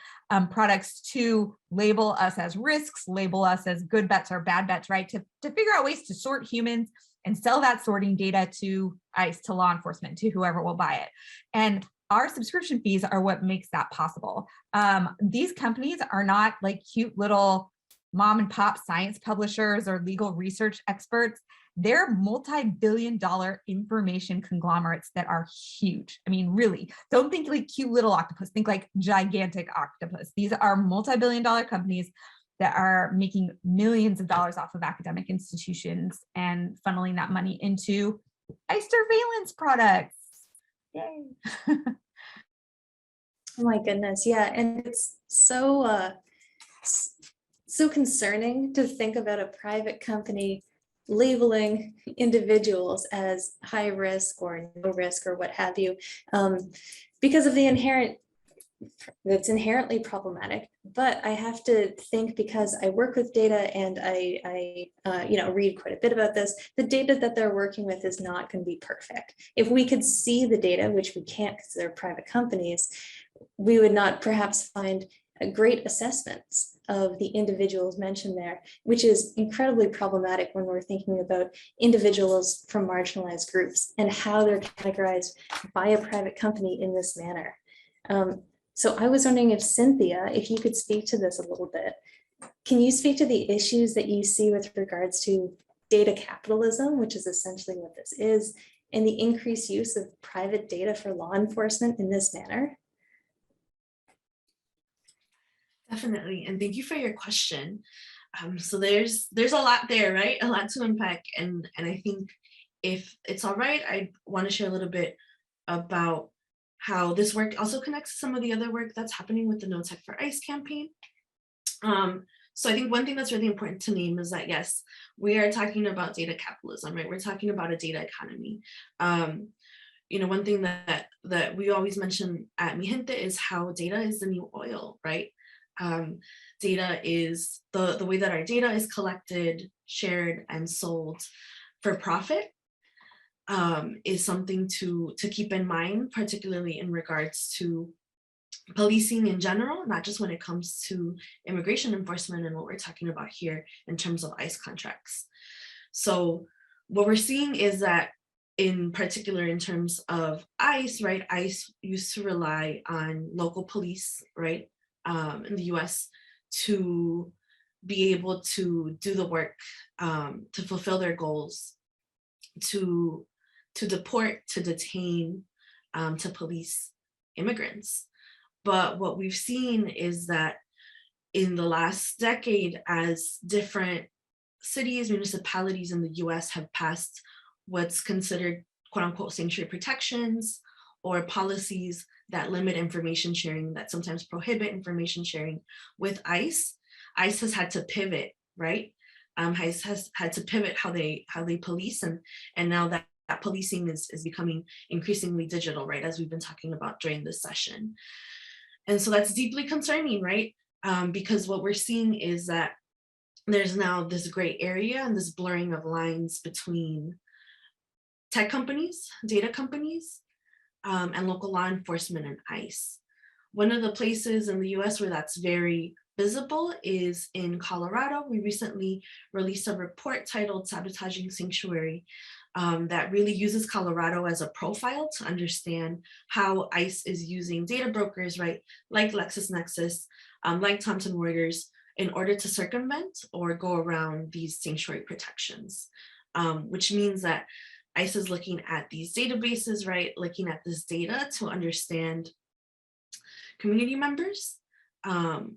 S4: products to label us as risks, label us as good bets or bad bets, right? To figure out ways to sort humans and sell that sorting data to ICE, to law enforcement, to whoever will buy it. And our subscription fees are what makes that possible. These companies are not like cute little mom and pop science publishers or legal research experts. They're multi-billion-dollar information conglomerates that are huge. I mean, really, don't think like cute little octopus, think like gigantic octopus. These are multi-billion-dollar companies that are making millions of dollars off of academic institutions and funneling that money into ICE surveillance products. Yay.
S2: Oh my goodness, yeah, and it's so concerning to think about a private company labeling individuals as high risk or no risk or what have you, because of that's inherently problematic. But I have to think, because I work with data and I read quite a bit about this, the data that they're working with is not going to be perfect. If we could see the data, which we can't because they're private companies, we would not perhaps find great assessments of the individuals mentioned there, which is incredibly problematic when we're thinking about individuals from marginalized groups and how they're categorized by a private company in this manner. So I was wondering if Cynthia, if you could speak to this a little bit. Can you speak to the issues that you see with regards to data capitalism, which is essentially what this is, and the increased use of private data for law enforcement in this manner?
S5: Definitely, and thank you for your question. So there's a lot there, right? A lot to unpack, and I think if it's all right, I want to share a little bit about how this work also connects to some of the other work that's happening with the No Tech for ICE campaign. So I think one thing that's really important to name is that, yes, we are talking about data capitalism, right? We're talking about a data economy. One thing that we always mention at Mi Gente is how data is the new oil, right? Data is the way that our data is collected, shared, and sold for profit is something to keep in mind, particularly in regards to policing in general, not just when it comes to immigration enforcement and what we're talking about here in terms of ICE contracts. So what we're seeing is that, in particular in terms of ICE, right, ICE used to rely on local police, right, in the US to be able to do the work, to fulfill their goals, to deport, to detain, to police immigrants. But what we've seen is that in the last decade, as different cities, municipalities in the US have passed what's considered quote unquote sanctuary protections or policies that limit information sharing, that sometimes prohibit information sharing with ICE, ICE has had to pivot, right? ICE has had to pivot how they police, and now that policing is becoming increasingly digital, right? As we've been talking about during this session. And so that's deeply concerning, right? Because what we're seeing is that there's now this gray area and this blurring of lines between tech companies, data companies, and local law enforcement and ICE. One of the places in the US where that's very visible is in Colorado. We recently released a report titled Sabotaging Sanctuary that really uses Colorado as a profile to understand how ICE is using data brokers, right, like LexisNexis, like Thomson Reuters, in order to circumvent or go around these sanctuary protections, which means that ICE is looking at these databases, right, looking at this data to understand community members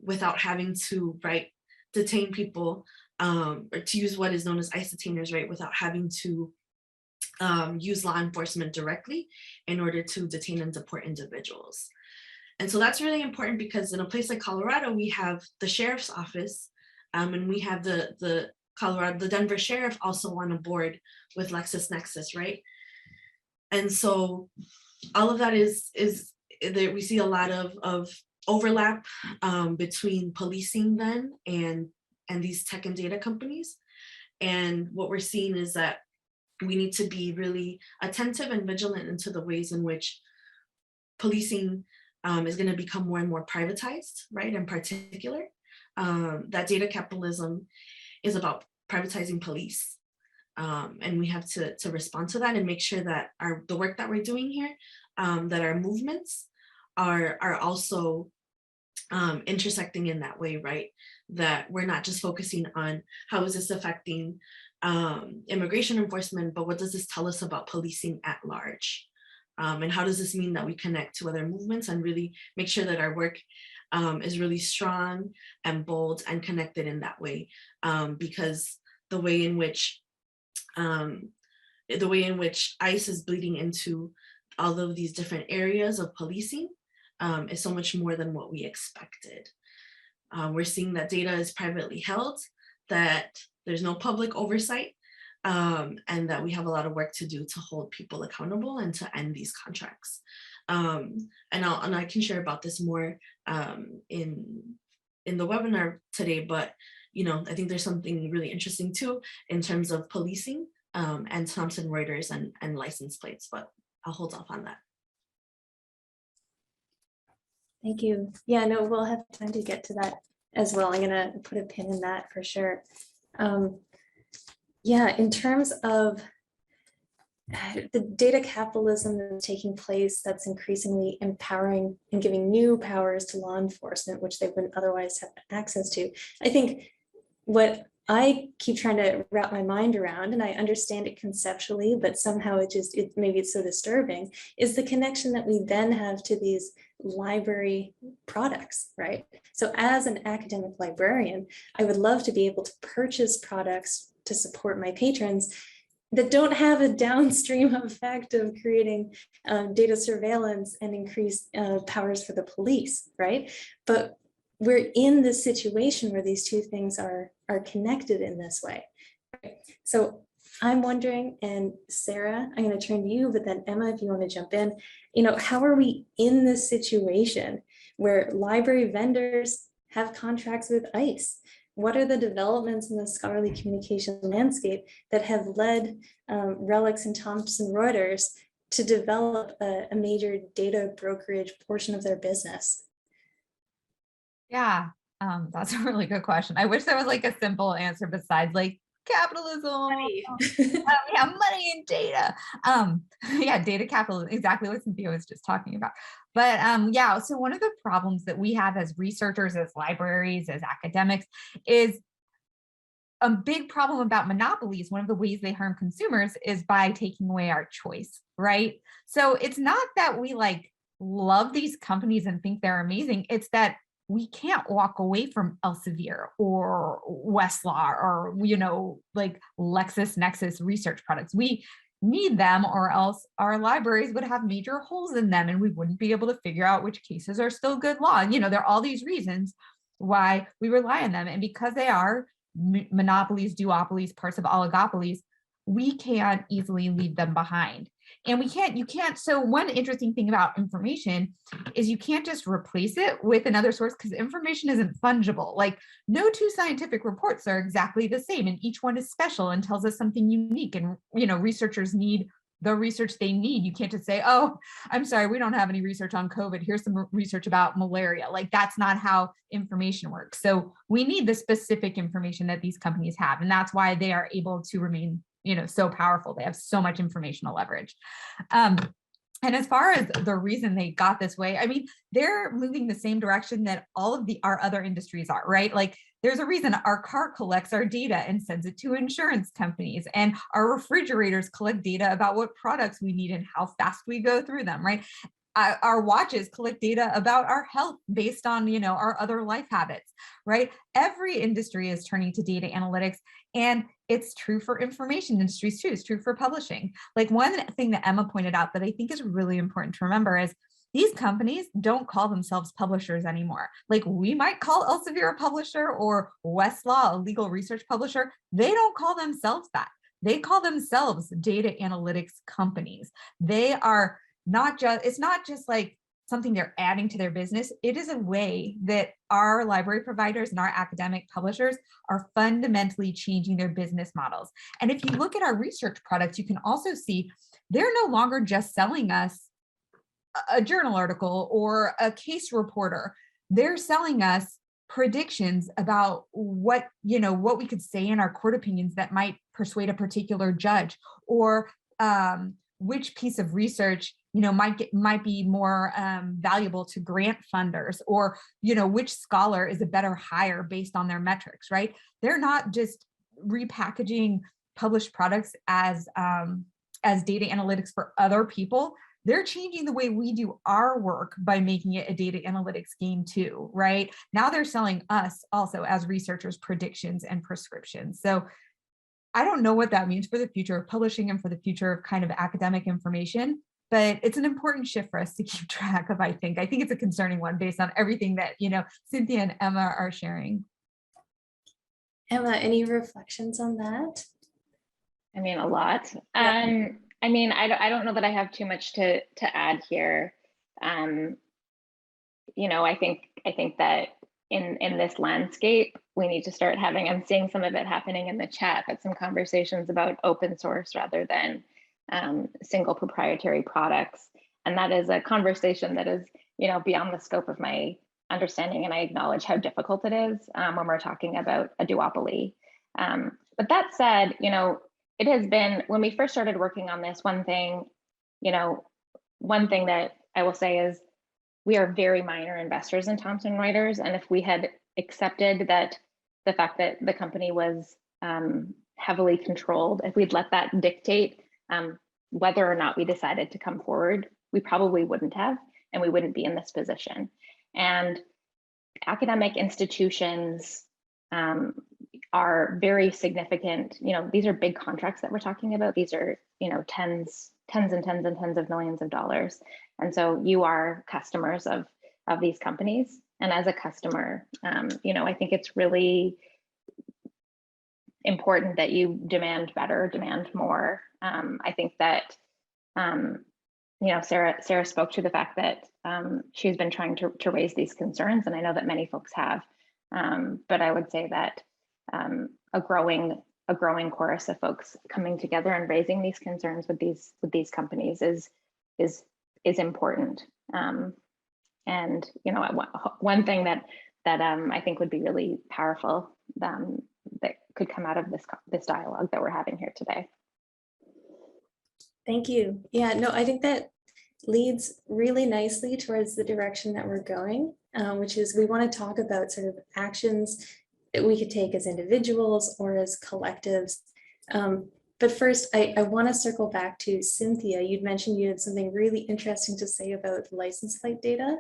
S5: without having to, right, detain people or to use what is known as ICE detainers, right, without having to use law enforcement directly in order to detain and deport individuals. And so that's really important because in a place like Colorado, we have the sheriff's office and we have the Denver sheriff also on a board with LexisNexis, right? And so all of that is that we see a lot of overlap between policing then and these tech and data companies. And what we're seeing is that we need to be really attentive and vigilant into the ways in which policing is going to become more and more privatized, right? In particular, that data capitalism is about privatizing police. And we have to respond to that and make sure that the work that we're doing here, that our movements are also intersecting in that way, right? That we're not just focusing on how is this affecting immigration enforcement, but what does this tell us about policing at large? And how does this mean that we connect to other movements and really make sure that our work is really strong and bold and connected in that way? Because the way in which ICE is bleeding into all of these different areas of policing is so much more than what we expected. We're seeing that data is privately held, that there's no public oversight, and that we have a lot of work to do to hold people accountable and to end these contracts. And I can share about this more in the webinar today, but I think there's something really interesting too in terms of policing and Thomson Reuters and license plates, but I'll hold off on that.
S2: Thank you. Yeah, no, we'll have time to get to that as well. I'm gonna put a pin in that for sure. Yeah, in terms of the data capitalism that's taking place, that's increasingly empowering and giving new powers to law enforcement, which they wouldn't otherwise have access to. I think what I keep trying to wrap my mind around, and I understand it conceptually, but somehow maybe it's so disturbing, is the connection that we then have to these library products, right? So as an academic librarian, I would love to be able to purchase products to support my patrons that don't have a downstream effect of creating data surveillance and increased powers for the police, right? But we're in this situation where these two things are connected in this way. Right? So I'm wondering, and Sarah, I'm going to turn to you, but then Emma, if you want to jump in, how are we in this situation where library vendors have contracts with ICE? What are the developments in the scholarly communication landscape that have led Relics and Thomson Reuters to develop a major data brokerage portion of their business?
S4: Yeah, that's a really good question. I wish there was like a simple answer besides like capitalism. We have money and data. Yeah, data capitalism, exactly what Cynthia was just talking about. But yeah, so one of the problems that we have as researchers, as libraries, as academics, is a big problem about monopolies. One of the ways they harm consumers is by taking away our choice, right? So it's not that we like love these companies and think they're amazing. It's that we can't walk away from Elsevier or Westlaw or, like LexisNexis research products. We need them, or else our libraries would have major holes in them and we wouldn't be able to figure out which cases are still good law. There are all these reasons why we rely on them. And because they are monopolies, duopolies, parts of oligopolies, we can't easily leave them behind. And you can't, so one interesting thing about information is you can't just replace it with another source because information isn't fungible. Like no two scientific reports are exactly the same and each one is special and tells us something unique. And, researchers need the research they need. You can't just say, oh, I'm sorry, we don't have any research on COVID. Here's some research about malaria. Like that's not how information works. So we need the specific information that these companies have. And that's why they are able to remain, so powerful. They have so much informational leverage. And as far as the reason they got this way, I mean, they're moving the same direction that all of our other industries are, right? Like there's a reason our car collects our data and sends it to insurance companies, and our refrigerators collect data about what products we need and how fast we go through them, right? Our watches collect data about our health based on, our other life habits, right? Every industry is turning to data analytics, and it's true for information industries too. It's true for publishing. Like one thing that Emma pointed out that I think is really important to remember is these companies don't call themselves publishers anymore. Like we might call Elsevier a publisher or Westlaw a legal research publisher. They don't call themselves that. They call themselves data analytics companies. They are it's not just like something they're adding to their business. It is a way that our library providers and our academic publishers are fundamentally changing their business models. And if you look at our research products, you can also see they're no longer just selling us a journal article or a case reporter. They're selling us predictions about what we could say in our court opinions that might persuade a particular judge, or which piece of research might be more valuable to grant funders, or which scholar is a better hire based on their metrics, right? They're not just repackaging published products as data analytics for other people. They're changing the way we do our work by making it a data analytics game too, right? Now they're selling us also as researchers predictions and prescriptions. So I don't know what that means for the future of publishing and for the future of kind of academic information, but it's an important shift for us to keep track of, I think. I think it's a concerning one based on everything that, Cynthia and Emma are sharing.
S2: Emma, any reflections on that?
S6: I mean, a lot.
S2: Yeah.
S6: I mean, I don't know that I have too much to add here. I think that in this landscape, we need to start having, I'm seeing some of it happening in the chat, but some conversations about open source rather than single proprietary products. And that is a conversation that is, beyond the scope of my understanding, and I acknowledge how difficult it is when we're talking about a duopoly. But that said, it has been, when we first started working on this, one thing that I will say is we are very minor investors in Thomson Reuters. And if we had accepted that the fact that the company was heavily controlled, if we'd let that dictate whether or not we decided to come forward, we probably wouldn't have, and we wouldn't be in this position. And academic institutions are very significant. These are big contracts that we're talking about. These are, tens and tens of millions of dollars. And so you are customers of these companies. And as a customer, I think it's really important that you demand better, demand more. I think that, Sarah spoke to the fact that she's been trying to raise these concerns, and I know that many folks have. But I would say that a growing chorus of folks coming together and raising these concerns with these companies is important. And one thing that I think would be really powerful that could come out of this dialogue that we're having here today.
S2: Thank you. Yeah, no, I think that leads really nicely towards the direction that we're going, which is we want to talk about sort of actions that we could take as individuals or as collectives. But first, I want to circle back to Cynthia. You'd mentioned you had something really interesting to say about license plate data.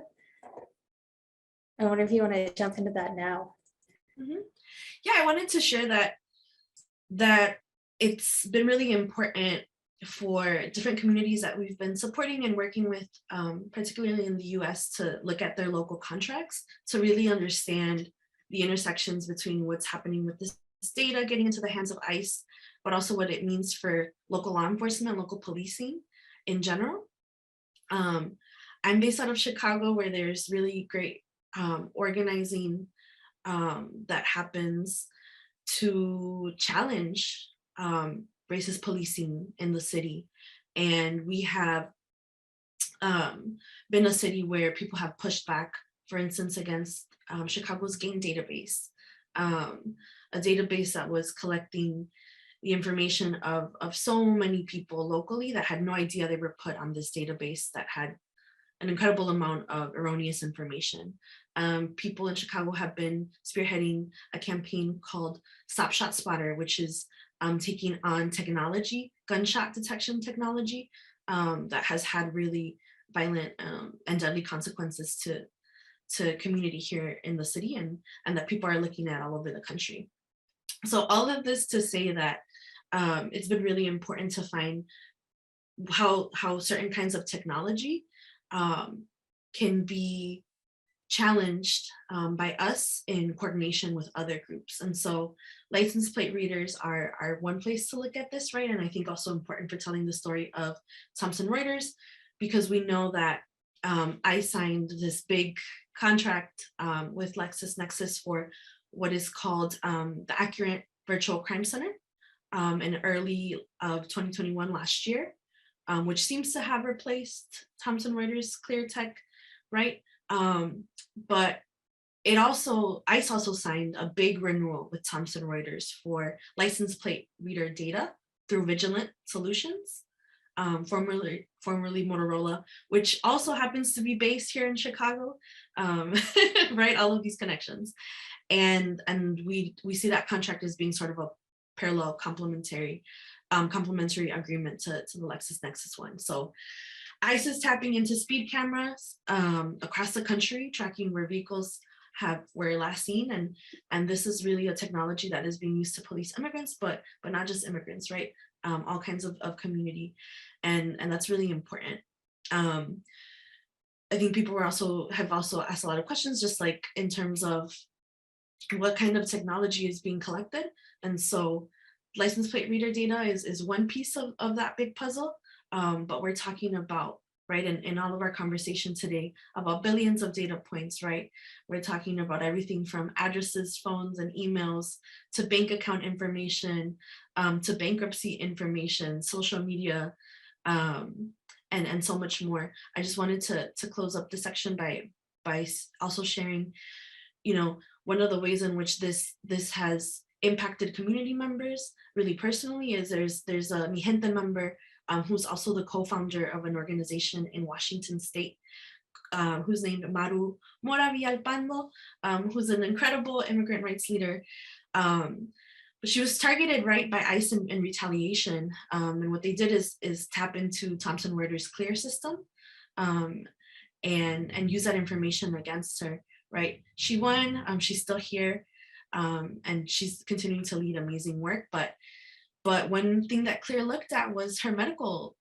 S2: I wonder if you want to jump into that now.
S5: Mm-hmm. Yeah, I wanted to share that it's been really important for different communities that we've been supporting and working with, particularly in the US, to look at their local contracts to really understand the intersections between what's happening with this data getting into the hands of ICE, but also what it means for local law enforcement, local policing, in general. I'm based out of Chicago, where there's really great organizing that happens to challenge racist policing in the city. And we have been a city where people have pushed back, for instance, against Chicago's gang database, a database that was collecting the information of so many people locally that had no idea they were put on this database that had an incredible amount of erroneous information. People in Chicago have been spearheading a campaign called Stop Shot Spotter, which is taking on technology, gunshot detection technology, that has had really violent and deadly consequences to community here in the city, and that people are looking at all over the country. So all of this to say that it's been really important to find how certain kinds of technology can be challenged by us in coordination with other groups. And so license plate readers are one place to look at this, right? And I think also important for telling the story of Thomson Reuters, because we know that I signed this big contract with LexisNexis for what is called the Accurate Virtual Crime Center in early of 2021 last year, which seems to have replaced Thomson Reuters ClearTech, right? But it also, ICE also signed a big renewal with Thomson Reuters for license plate reader data through Vigilant Solutions, formerly Motorola, which also happens to be based here in Chicago, right? All of these connections. And we see that contract as being sort of a parallel complementary agreement to the LexisNexis one. So ICE is tapping into speed cameras across the country, tracking where vehicles were last seen, and this is really a technology that is being used to police immigrants, but not just immigrants, right? All kinds of community, and that's really important. I think people have also asked a lot of questions, just like in terms of what kind of technology is being collected, and so license plate reader data is one piece of that big puzzle. But we're talking about, right, in all of our conversation today, about billions of data points, right? We're talking about everything from addresses, phones, and emails, to bank account information, to bankruptcy information, social media, and so much more. I just wanted to close up the section by also sharing, you know, one of the ways in which this has impacted community members really personally is there's a Mi Gente member who's also the co-founder of an organization in Washington State, who's named Maru Mora Villalpando, who's an incredible immigrant rights leader. But she was targeted, right, by ICE in retaliation. And what they did is tap into Thomson Reuters' Clear system and use that information against her, right? She won, she's still here, and she's continuing to lead amazing work. But one thing that Clear looked at was her medical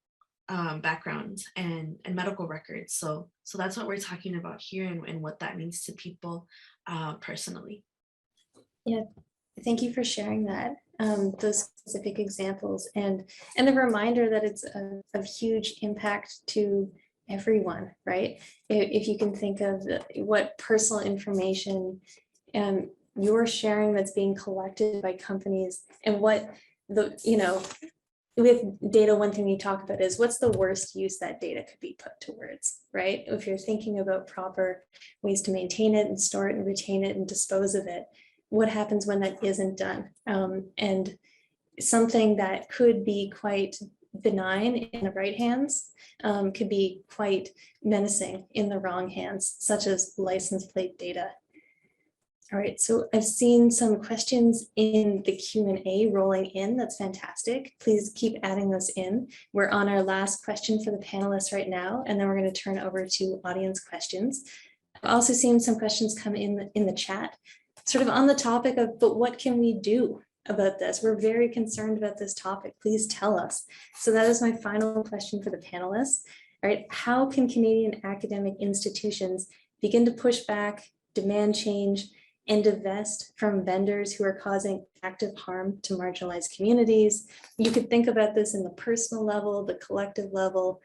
S5: background and medical records. So that's what we're talking about here, and what that means to people personally.
S2: Yeah, thank you for sharing that, those specific examples, and the reminder that it's of huge impact to everyone, right? If you can think of what personal information you're sharing that's being collected by companies, and what with data, one thing you talk about is what's the worst use that data could be put towards, right? If you're thinking about proper ways to maintain it and store it and retain it and dispose of it, what happens when that isn't done? And something that could be quite benign in the right hands could be quite menacing in the wrong hands, such as license plate data. All right, so I've seen some questions in the Q&A rolling in. That's fantastic. Please keep adding those in. We're on our last question for the panelists right now, and then we're going to turn over to audience questions. I've also seen some questions come in the chat, sort of on the topic of, but what can we do about this? We're very concerned about this topic. Please tell us. So that is my final question for the panelists. All right, how can Canadian academic institutions begin to push back, demand change, and divest from vendors who are causing active harm to marginalized communities. You could think about this in the personal level, the collective level,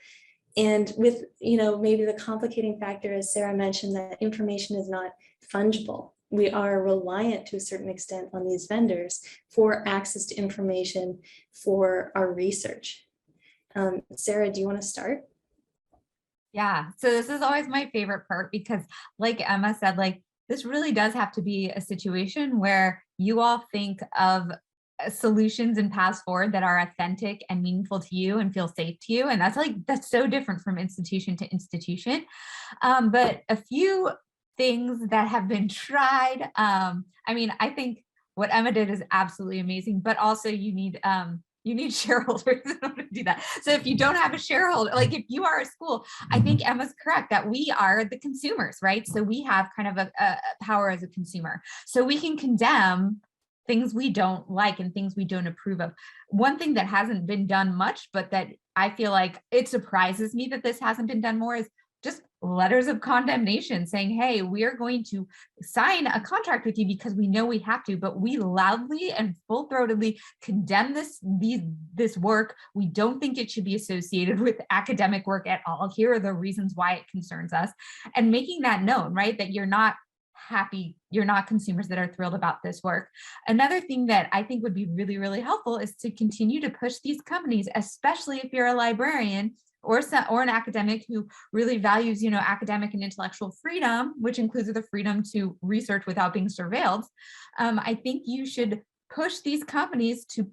S2: and with, maybe the complicating factor, as Sarah mentioned, that information is not fungible. We are reliant to a certain extent on these vendors for access to information for our research. Sarah, do you want to start?
S4: Yeah, so this is always my favorite part because like Emma said, like this really does have to be a situation where you all think of solutions and paths forward that are authentic and meaningful to you and feel safe to you. And that's so different from institution to institution. But a few things that have been tried. I mean, I think what Emma did is absolutely amazing, but also you need shareholders in order to do that. So if you don't have a shareholder, like if you are a school, I think Emma's correct that we are the consumers, right? So we have kind of a power as a consumer. So we can condemn things we don't like and things we don't approve of. One thing that hasn't been done much, but that I feel like it surprises me that this hasn't been done more is just letters of condemnation saying, hey, we are going to sign a contract with you because we know we have to, but we loudly and full-throatedly condemn this work. We don't think it should be associated with academic work at all. Here are the reasons why it concerns us. And making that known, right? That you're not happy, you're not consumers that are thrilled about this work. Another thing that I think would be really, really helpful is to continue to push these companies, especially if you're a librarian or an academic who really values, academic and intellectual freedom, which includes the freedom to research without being surveilled. I think you should push these companies to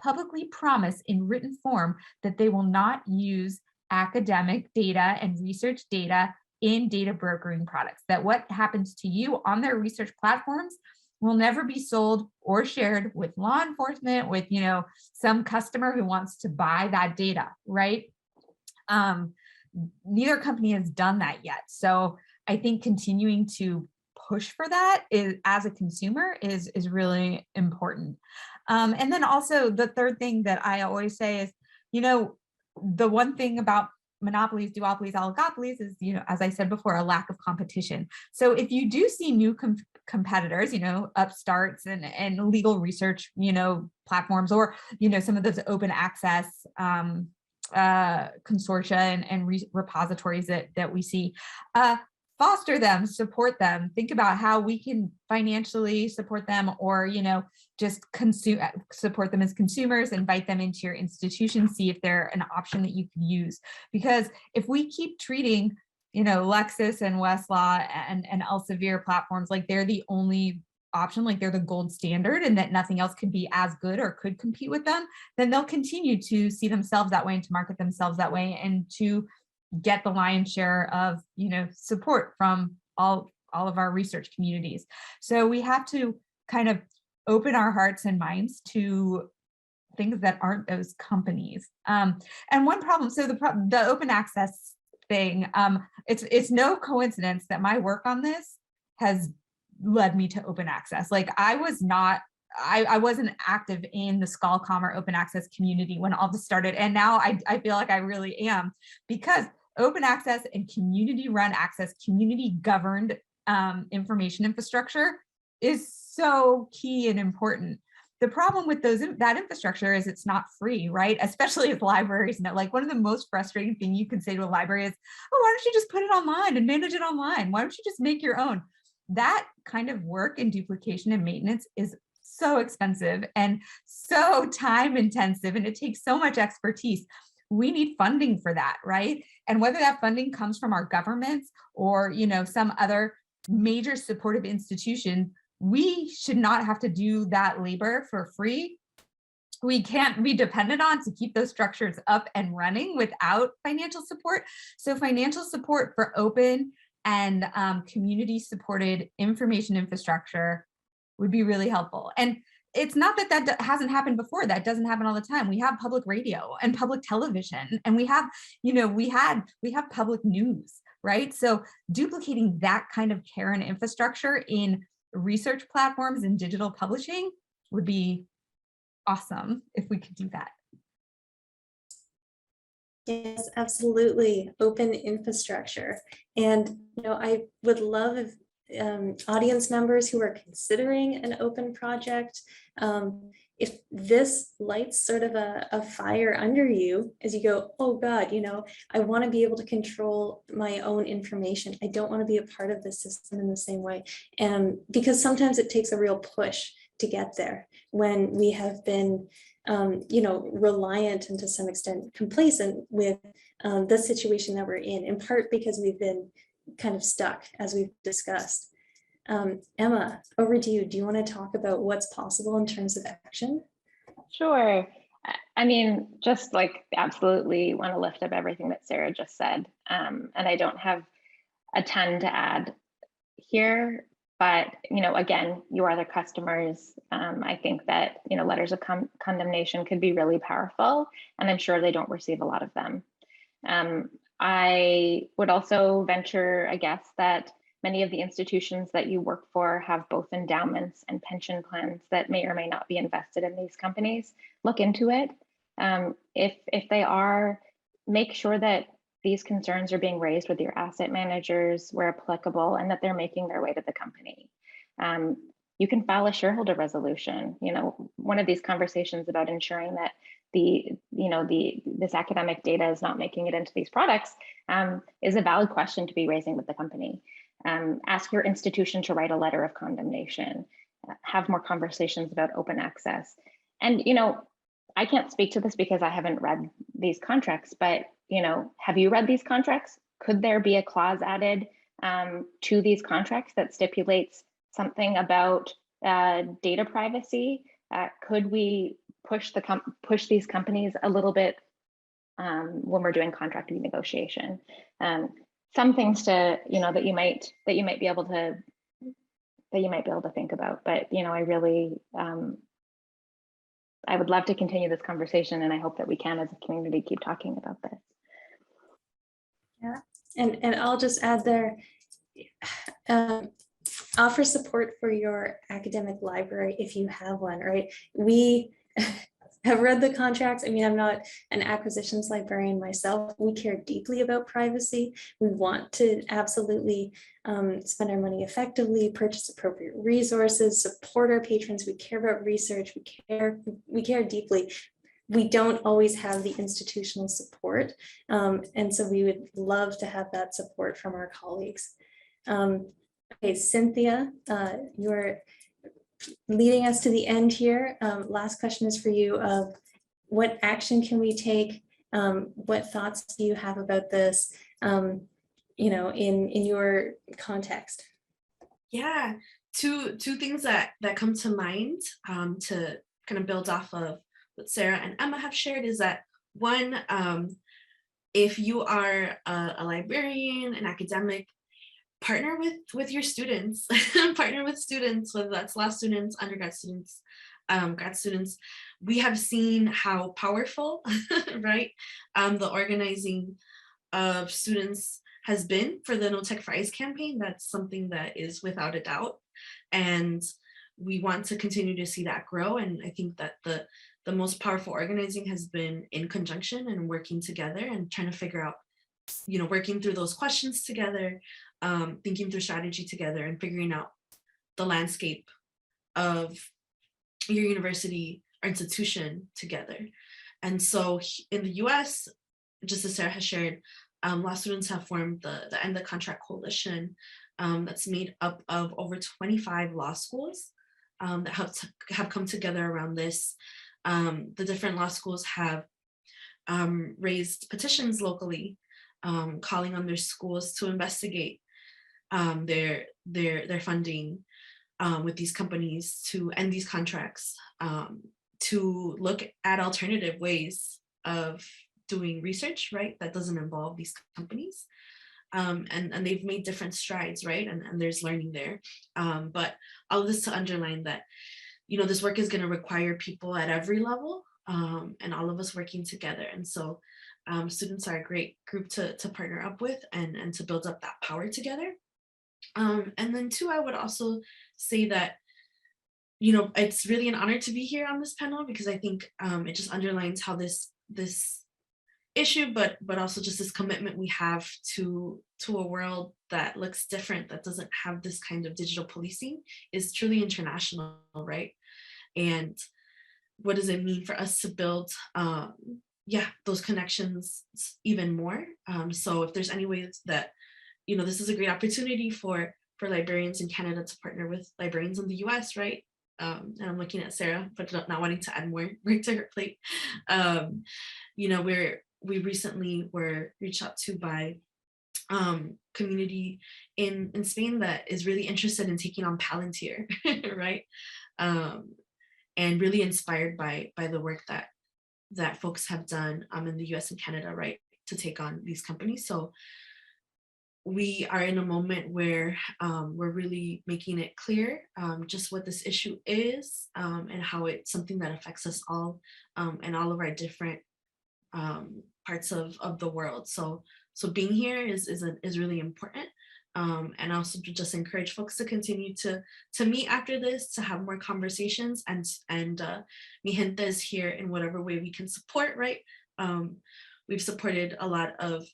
S4: publicly promise in written form that they will not use academic data and research data in data brokering products, that what happens to you on their research platforms will never be sold or shared with law enforcement, with, some customer who wants to buy that data, right? Neither company has done that yet. So I think continuing to push for that as a consumer is really important. And then also the third thing that I always say is, the one thing about monopolies, duopolies, oligopolies is, as I said before, a lack of competition. So if you do see new competitors, upstarts and legal research, platforms, or, some of those open access consortia and repositories that we see, foster them, support them, think about how we can financially support them, or, just support them as consumers, invite them into your institution, see if they're an option that you could use. Because if we keep treating, Lexis and Westlaw and Elsevier platforms like they're the only option, like they're the gold standard and that nothing else could be as good or could compete with them, then they'll continue to see themselves that way and to market themselves that way and to get the lion's share of, support from all of our research communities. So we have to kind of open our hearts and minds to things that aren't those companies. And one problem, so the open access thing, it's no coincidence that my work on this has led me to open access. Like I wasn't active in the ScholComm or open access community when all this started. And now I feel like I really am, because open access and community run access, community governed information infrastructure is so key and important. The problem with that infrastructure is it's not free, right? Especially as libraries know, like one of the most frustrating things you can say to a library is, oh, why don't you just put it online and manage it online? Why don't you just make your own? That kind of work and duplication and maintenance is so expensive and so time intensive, and it takes so much expertise. We need funding for that, right? And whether that funding comes from our governments or, some other major supportive institution, we should not have to do that labor for free. We can't be dependent on to keep those structures up and running without financial support. So financial support for open and community supported information infrastructure would be really helpful. And it's not that hasn't happened before. That doesn't happen all the time. We have public radio and public television, and we have, we have public news, right? So duplicating that kind of care and infrastructure in research platforms and digital publishing would be awesome if we could do that.
S2: Yes, absolutely. Open infrastructure. And, I would love audience members who are considering an open project, if this lights sort of a fire under you as you go, oh God, I want to be able to control my own information. I don't want to be a part of the system in the same way. And because sometimes it takes a real push to get there when we have been, reliant and to some extent complacent with the situation that we're in part because we've been kind of stuck as we've discussed. Emma, over to you. Do you want to talk about what's possible in terms of action?
S6: Sure. I mean, just like absolutely want to lift up everything that Sarah just said. And I don't have a ton to add here, but, again, you are the customers. I think that, letters of condemnation could be really powerful, and I'm sure they don't receive a lot of them. I would also venture a guess that many of the institutions that you work for have both endowments and pension plans that may or may not be invested in these companies. Look into it. If they are, make sure that these concerns are being raised with your asset managers where applicable, and that they're making their way to the company. You can file a shareholder resolution. One of these conversations about ensuring that this academic data is not making it into these products is a valid question to be raising with the company. Ask your institution to write a letter of condemnation, have more conversations about open access. And, I can't speak to this because I haven't read these contracts, but, have you read these contracts? Could there be a clause added to these contracts that stipulates something about data privacy? Could we push these companies a little bit when we're doing contract renegotiation? Some things to that you might be able to think about. But I really I would love to continue this conversation, and I hope that we can, as a community, keep talking about this.
S2: Yeah, and I'll just add there, offer support for your academic library if you have one, right? We have read the contracts. I mean, I'm not an acquisitions librarian myself. We care deeply about privacy. We want to absolutely spend our money effectively, purchase appropriate resources, support our patrons. We care about research. We care deeply. We don't always have the institutional support. And so we would love to have that support from our colleagues. Okay, Cynthia, you're leading us to the end here. Last question is for you. What action can we take? What thoughts do you have about this, in your context?
S5: Yeah, two things that come to mind to kind of build off of what Sarah and Emma have shared is that one, if you are a librarian, an academic, partner with your students, partner with students, whether that's law students, undergrad students, grad students. We have seen how powerful, right, the organizing of students has been for the No Tech for ICE campaign. That's something that is without a doubt. And we want to continue to see that grow. And I think that the most powerful organizing has been in conjunction and working together and trying to figure out, working through those questions together, thinking through strategy together and figuring out the landscape of your university or institution together. And so in the US, just as Sarah has shared, law students have formed the End the Contract Coalition that's made up of over 25 law schools that have come together around this. The different law schools have raised petitions locally, calling on their schools to investigate their funding with these companies, to end these contracts, to look at alternative ways of doing research, right, that doesn't involve these companies. And they've made different strides, right, and there's learning there. But all of this to underline that, this work is going to require people at every level, and all of us working together. And so students are a great group to partner up with and to build up that power together. And then two, I would also say that, it's really an honor to be here on this panel, because I think it just underlines how this issue, but also just this commitment we have to a world that looks different, that doesn't have this kind of digital policing, is truly international, right? And what does it mean for us to build those connections even more? So if there's any ways that, this is a great opportunity for librarians in Canada to partner with librarians in the US, right? And I'm looking at Sarah, but not wanting to add more right to her plate. We recently were reached out to by community in Spain that is really interested in taking on Palantir, right? And really inspired by the work that folks have done in the US and Canada, right, to take on these companies. So we are in a moment where we're really making it clear just what this issue is and how it's something that affects us all and all of our different parts of the world. So being here is really important. And also just encourage folks to continue to meet after this, to have more conversations, and mi gente is here in whatever way we can support, right? We've supported a lot of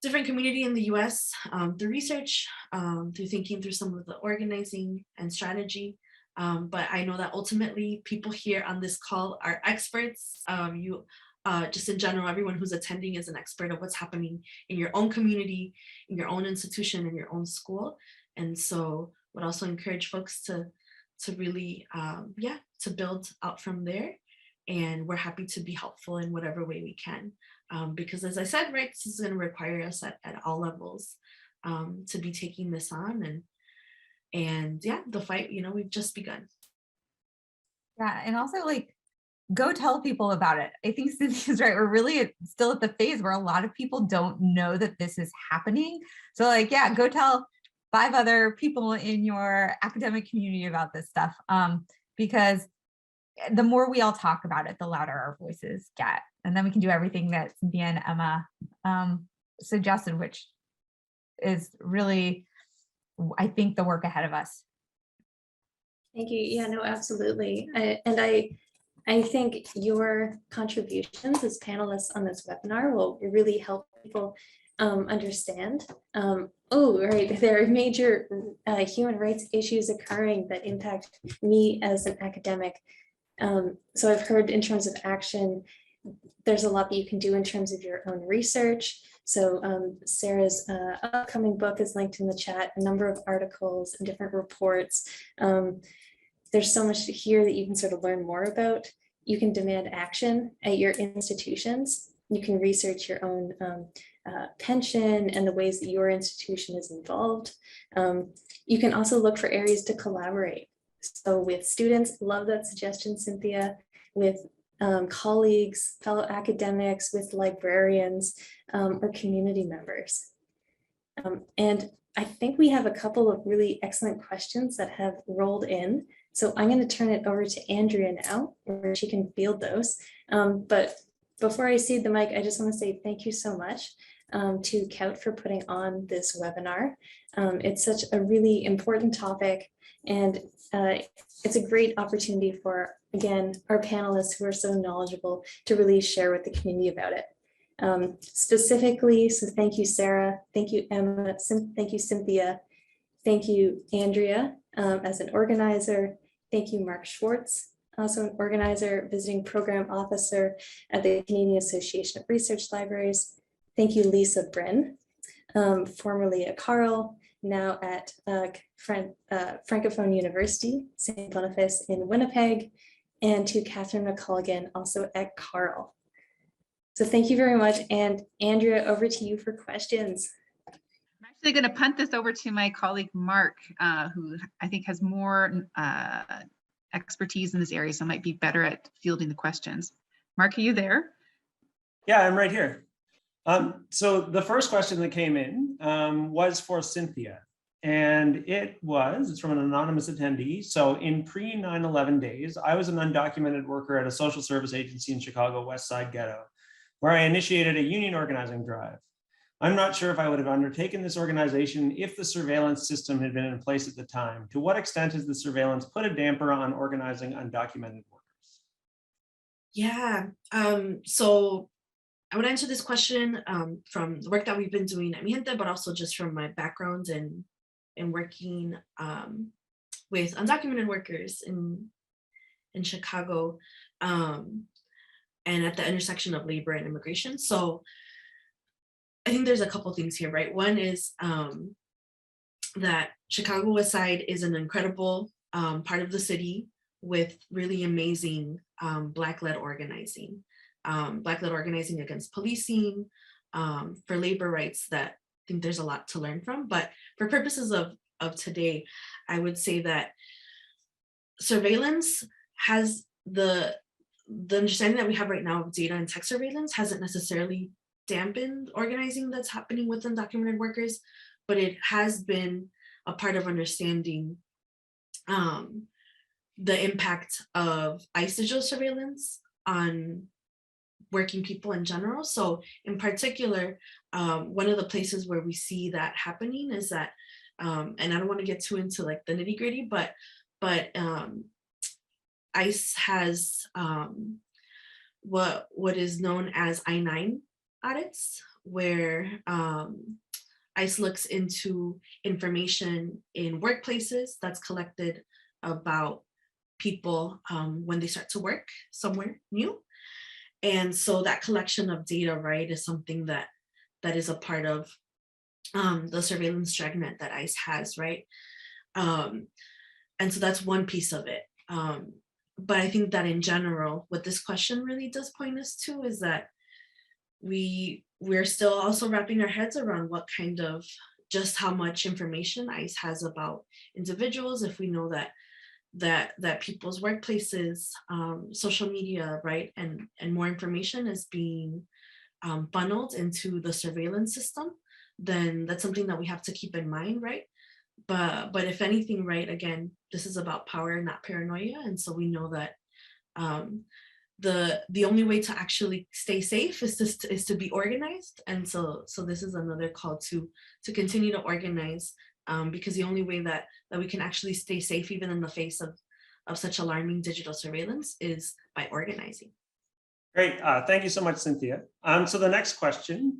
S5: different community in the US through research, through thinking through some of the organizing and strategy. But I know that ultimately people here on this call are experts. Just in general, everyone who's attending is an expert of what's happening in your own community, in your own institution, in your own school. And so would also encourage folks to really, to build out from there. And we're happy to be helpful in whatever way we can. Because as I said, right, this is going to require us at all levels to be taking this on. And the fight, we've just begun.
S4: Yeah, and also go tell people about it. I think Cynthia's right. We're really still at the phase where a lot of people don't know that this is happening. So go tell 5 other people in your academic community about this stuff. Because the more we all talk about it, the louder our voices get. And then we can do everything that Cynthia and Emma suggested, which is really, I think, the work ahead of us.
S2: Thank you. Yeah, no, absolutely. I think your contributions as panelists on this webinar will really help people understand. Right, there are major human rights issues occurring that impact me as an academic. So I've heard in terms of action, there's a lot that you can do in terms of your own research. So Sarah's upcoming book is linked in the chat, a number of articles and different reports. There's so much here that you can sort of learn more about. You can demand action at your institutions. You can research your own pension and the ways that your institution is involved. You can also look for areas to collaborate. So with students, love that suggestion, Cynthia, with colleagues, fellow academics, with librarians, or community members. And I think we have a couple of really excellent questions that have rolled in. So I'm going to turn it over to Andrea now, where she can field those. But before I cede the mic, I just want to say thank you so much to CAUT for putting on this webinar. It's such a really important topic, and it's a great opportunity for, again, our panelists who are so knowledgeable to really share with the community about it. Specifically, so thank you, Sarah, thank you, Emma, thank you, Cynthia, thank you, Andrea, as an organizer, thank you, Mark Schwartz, also an organizer, visiting program officer at the Canadian Association of Research Libraries. Thank you, Lisa Bryn, formerly at Carl, now at Francophone University, St. Boniface in Winnipeg, and to Catherine McColgan, also at Carl. So thank you very much. And Andrea, over to you for questions.
S7: I'm actually going to punt this over to my colleague, Mark, who I think has more expertise in this area, so might be better at fielding the questions. Mark, are you there?
S8: Yeah, I'm right here. So the first question that came in was for Cynthia, and it's from an anonymous attendee. So in pre-9/11 days, I was an undocumented worker at a social service agency in Chicago West Side Ghetto, where I initiated a union organizing drive. I'm not sure if I would have undertaken this organization if the surveillance system had been in place at the time. To what extent has the surveillance put a damper on organizing undocumented workers?
S5: Yeah, so I would answer this question from the work that we've been doing at Mi Gente, but also just from my background in working with undocumented workers in Chicago, and at the intersection of labor and immigration. So I think there's a couple things here, right? One is that Chicago West Side is an incredible part of the city with really amazing Black-led organizing. Black-led organizing against policing, for labor rights, that I think there's a lot to learn from. But for purposes of today, I would say that surveillance has the understanding that we have right now of data and tech surveillance hasn't necessarily dampened organizing that's happening with undocumented workers, but it has been a part of understanding the impact of ICE digital surveillance on working people in general. So in particular, one of the places where we see that happening is that, and I don't want to get too into like the nitty gritty, but ICE has what is known as I-9 audits, where ICE looks into information in workplaces that's collected about people when they start to work somewhere new. And so that collection of data, right, is something that is a part of the surveillance dragnet that ICE has, right? And so that's one piece of it. But I think that in general, what this question really does point us to is that we're still also wrapping our heads around what kind of, just how much information ICE has about individuals, if we know that people's workplaces, social media, right, and more information is being funneled into the surveillance system, then that's something that we have to keep in mind, right? But if anything, right, again, this is about power, not paranoia, and so we know that the only way to actually stay safe is to be organized, and so this is another call to continue to organize, because the only way that we can actually stay safe, even in the face of such alarming digital surveillance, is by organizing.
S8: Great, thank you so much, Cynthia. So the next question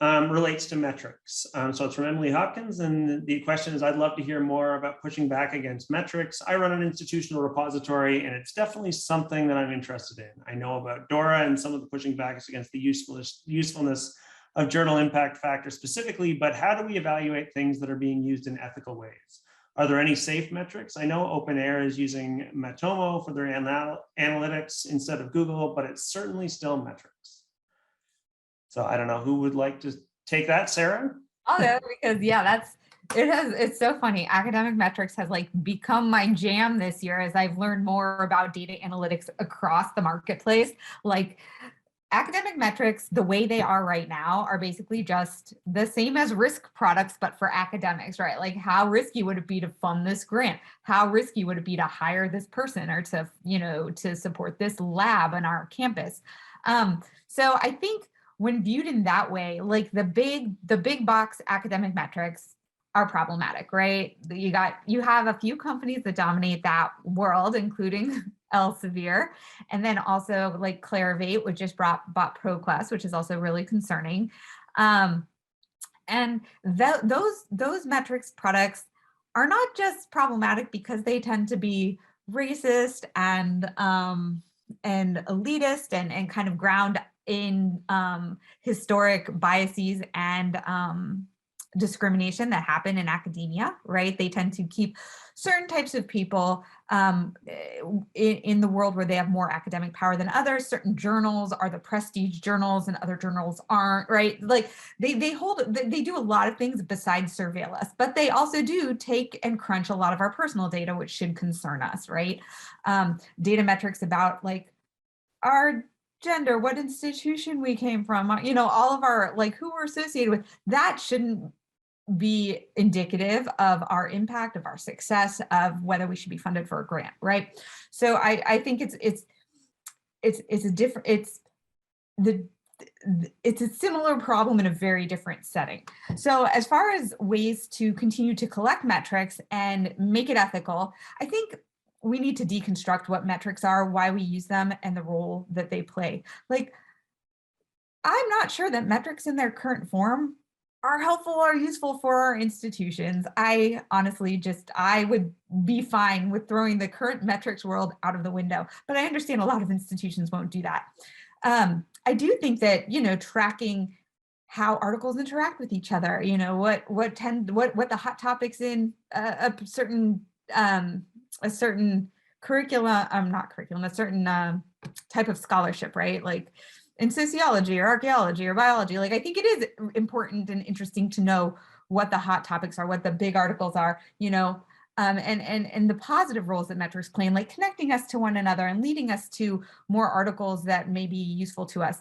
S8: relates to metrics. So it's from Emily Hopkins, and the question is, I'd love to hear more about pushing back against metrics. I run an institutional repository, and it's definitely something that I'm interested in. I know about DORA and some of the pushing back against the usefulness of journal impact factors specifically, but how do we evaluate things that are being used in ethical ways? Are there any safe metrics? I know OpenAir is using Matomo for their analytics instead of Google, but it's certainly still metrics. So I don't know who would like to take that, Sarah?
S4: I'll go, because yeah, it's so funny. Academic metrics has like become my jam this year as I've learned more about data analytics across the marketplace. Like, academic metrics, the way they are right now, are basically just the same as risk products, but for academics, right? Like, how risky would it be to fund this grant? How risky would it be to hire this person, or to, to support this lab on our campus? So I think when viewed in that way, like the big box academic metrics are problematic, right? You have a few companies that dominate that world, including Elsevier, and then also like Clarivate, which just bought ProQuest, which is also really concerning. And those metrics products are not just problematic because they tend to be racist and elitist and kind of ground in historic biases and discrimination that happen in academia, right? They tend to keep certain types of people in the world where they have more academic power than others. Certain journals are the prestige journals and other journals aren't, right? Like they do a lot of things besides surveil us, but they also do take and crunch a lot of our personal data, which should concern us, right? Data metrics about like our gender, what institution we came from, all of our, like, who we're associated with, that shouldn't be indicative of our impact, of our success, of whether we should be funded for a grant, right? So I think it's a similar problem in a very different setting. So as far as ways to continue to collect metrics and make it ethical, I think we need to deconstruct what metrics are, why we use them, and the role that they play. Like, I'm not sure that metrics in their current form are helpful or useful for our institutions. I honestly I would be fine with throwing the current metrics world out of the window, but I understand a lot of institutions won't do that. I do think that, tracking how articles interact with each other, what the hot topics in a certain curriculum, not curriculum, a certain type of scholarship, right? Like in sociology or archaeology or biology, like I think it is important and interesting to know what the hot topics are, what the big articles are, and the positive roles that metrics play in, like connecting us to one another and leading us to more articles that may be useful to us.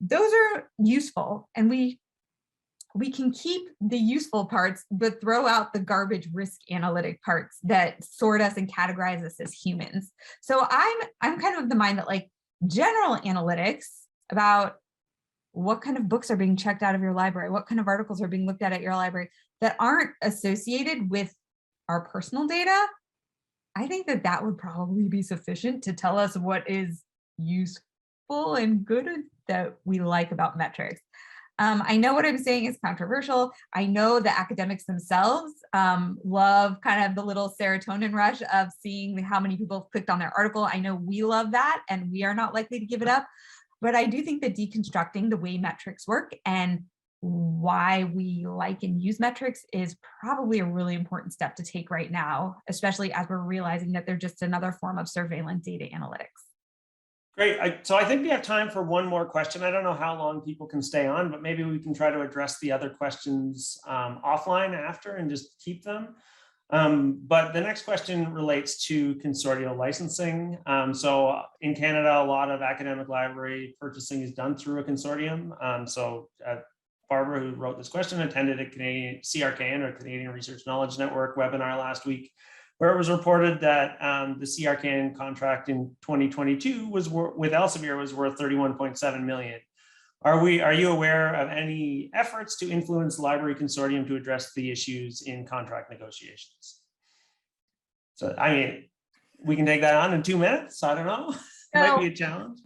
S4: Those are useful, and we can keep the useful parts, but throw out the garbage risk analytic parts that sort us and categorize us as humans. So I'm kind of the mind that like general analytics about what kind of books are being checked out of your library, what kind of articles are being looked at your library that aren't associated with our personal data, I think that would probably be sufficient to tell us what is useful and good that we like about metrics. I know what I'm saying is controversial. I know the academics themselves love kind of the little serotonin rush of seeing how many people clicked on their article. I know we love that, and we are not likely to give it up. But I do think that deconstructing the way metrics work and why we like and use metrics is probably a really important step to take right now, especially as we're realizing that they're just another form of surveillance data analytics.
S8: Great. So I think we have time for one more question. I don't know how long people can stay on, but maybe we can try to address the other questions offline after and just keep them. But the next question relates to consortial licensing. So in Canada, a lot of academic library purchasing is done through a consortium. Barbara, who wrote this question, attended a Canadian CRKN, or Canadian Research Knowledge Network webinar last week, where it was reported that the CRKN contract in 2022 was with Elsevier was worth 31.7 million. Are you aware of any efforts to influence the library consortium to address the issues in contract negotiations? So, I mean, we can take that on in 2 minutes. I don't know. It might be a challenge.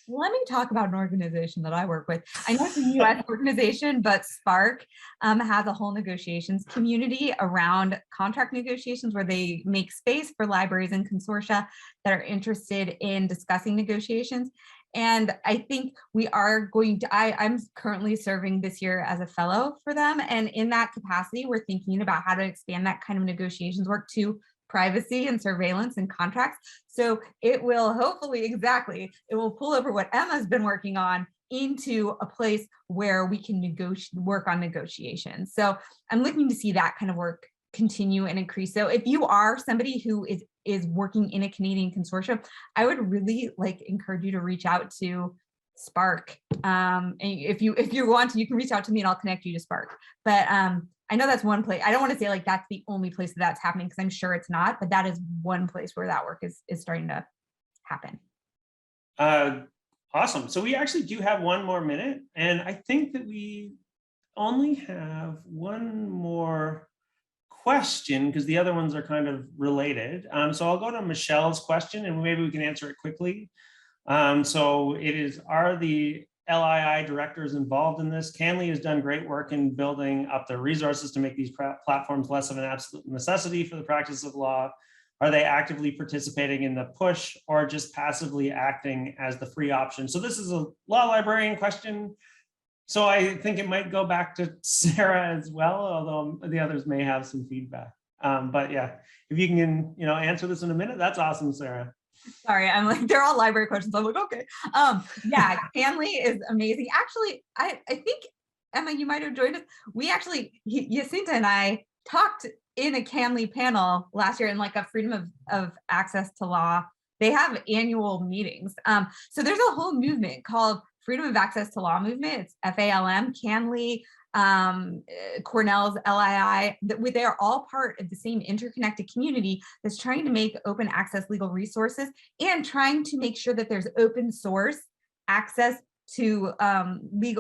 S4: Let me talk about an organization that I work with. I know it's a US organization, but Spark has a whole negotiations community around contract negotiations, where they make space for libraries and consortia that are interested in discussing negotiations. And I think we are going to, I'm currently serving this year as a fellow for them. And in that capacity, we're thinking about how to expand that kind of negotiations work to privacy and surveillance and contracts. So it will hopefully, it will pull over what Emma's been working on into a place where we can work on negotiations. So I'm looking to see that kind of work continue and increase. So if you are somebody who is working in a Canadian consortium, I would really encourage you to reach out to Spark. And if you want to, you can reach out to me and I'll connect you to Spark. But I know that's one place. I don't want to say that's the only place that's happening, because I'm sure it's not, but that is one place where that work is starting to happen.
S8: Awesome. So we actually do have 1 more minute, and I think that we only have 1 more question because the other ones are kind of related. So I'll go to Michelle's question and maybe we can answer it quickly. So it is, are the LII directors involved in this? CANLI has done great work in building up the resources to make these platforms less of an absolute necessity for the practice of law. Are they actively participating in the push or just passively acting as the free option? So this is a law librarian question. So I think it might go back to Sarah as well, although the others may have some feedback. But yeah, if you can, answer this in a minute, that's awesome, Sarah.
S4: Sorry, I'm they're all library questions. I'm okay. Yeah, CANLI is amazing. Actually, I think, Emma, you might have joined us. We actually, Jacinta and I talked in a CANLI panel last year in a freedom of access to law. They have annual meetings. So there's a whole movement called Freedom of Access to Law movement. It's FALM, CANLI, Cornell's LII, they are all part of the same interconnected community that's trying to make open access legal resources and trying to make sure that there's open source access to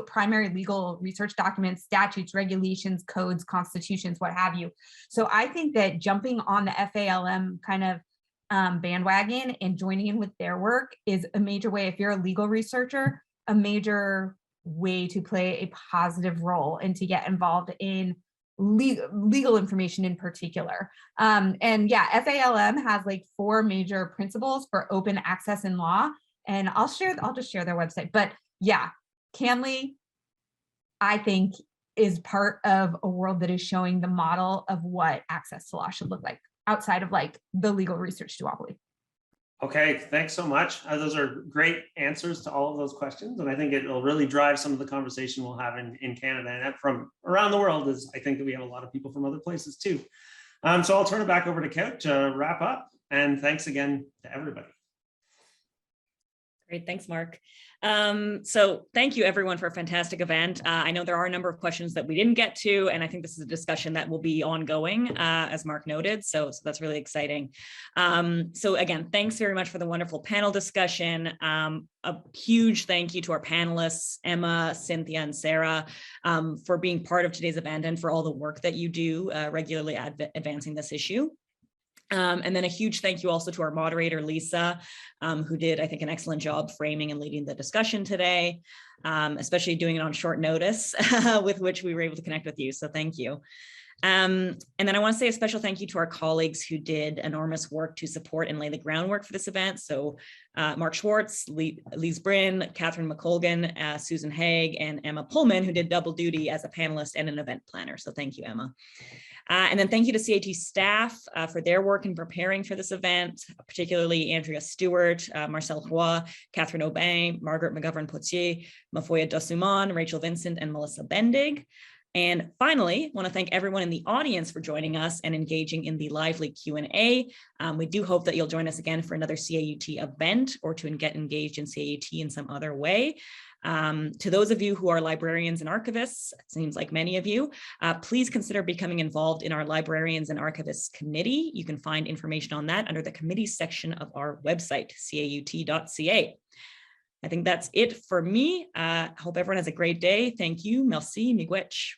S4: primary legal research documents, statutes, regulations, codes, constitutions, what have you. So I think that jumping on the FALM kind of bandwagon and joining in with their work is a major way. If you're a legal researcher, a major way to play a positive role and to get involved in legal information in particular. And yeah, FALM has like 4 major principles for open access in law. And I'll just share their website. But yeah, CAMLE, I think, is part of a world that is showing the model of what access to law should look like outside of like the legal research duopoly.
S8: Okay, thanks so much. Those are great answers to all of those questions. And I think it'll really drive some of the conversation we'll have in Canada and from around the world, as I think that we have a lot of people from other places too. So I'll turn it back over to CAUT to wrap up. And thanks again to everybody.
S1: Great, thanks, Mark. So thank you everyone for a fantastic event. I know there are a number of questions that we didn't get to, and I think this is a discussion that will be ongoing, as Mark noted, so that's really exciting. So again, thanks very much for the wonderful panel discussion. A huge thank you to our panelists, Emma, Cynthia, and Sarah, for being part of today's event and for all the work that you do regularly advancing this issue. And then a huge thank you also to our moderator, Lisa, who did, I think, an excellent job framing and leading the discussion today, especially doing it on short notice with which we were able to connect with you. So thank you. And then I want to say a special thank you to our colleagues who did enormous work to support and lay the groundwork for this event. So Mark Schwartz, Lise Bryn, Catherine McColgan, Susan Haig, and Emma Pullman, who did double duty as a panelist and an event planner. So thank you, Emma. And then thank you to CAT staff for their work in preparing for this event, particularly Andrea Stewart, Marcel Roy, Catherine Aubin, Margaret McGovern-Potier, Mafoya Dosuman, Rachel Vincent, and Melissa Bendig. And finally, I want to thank everyone in the audience for joining us and engaging in the lively Q&A. We do hope that you'll join us again for another CAUT event or to get engaged in CAUT in some other way. To those of you who are librarians and archivists, it seems like many of you, please consider becoming involved in our Librarians and Archivists Committee. You can find information on that under the committees section of our website, caut.ca. I think that's it for me. Hope everyone has a great day. Thank you. Merci, miigwech.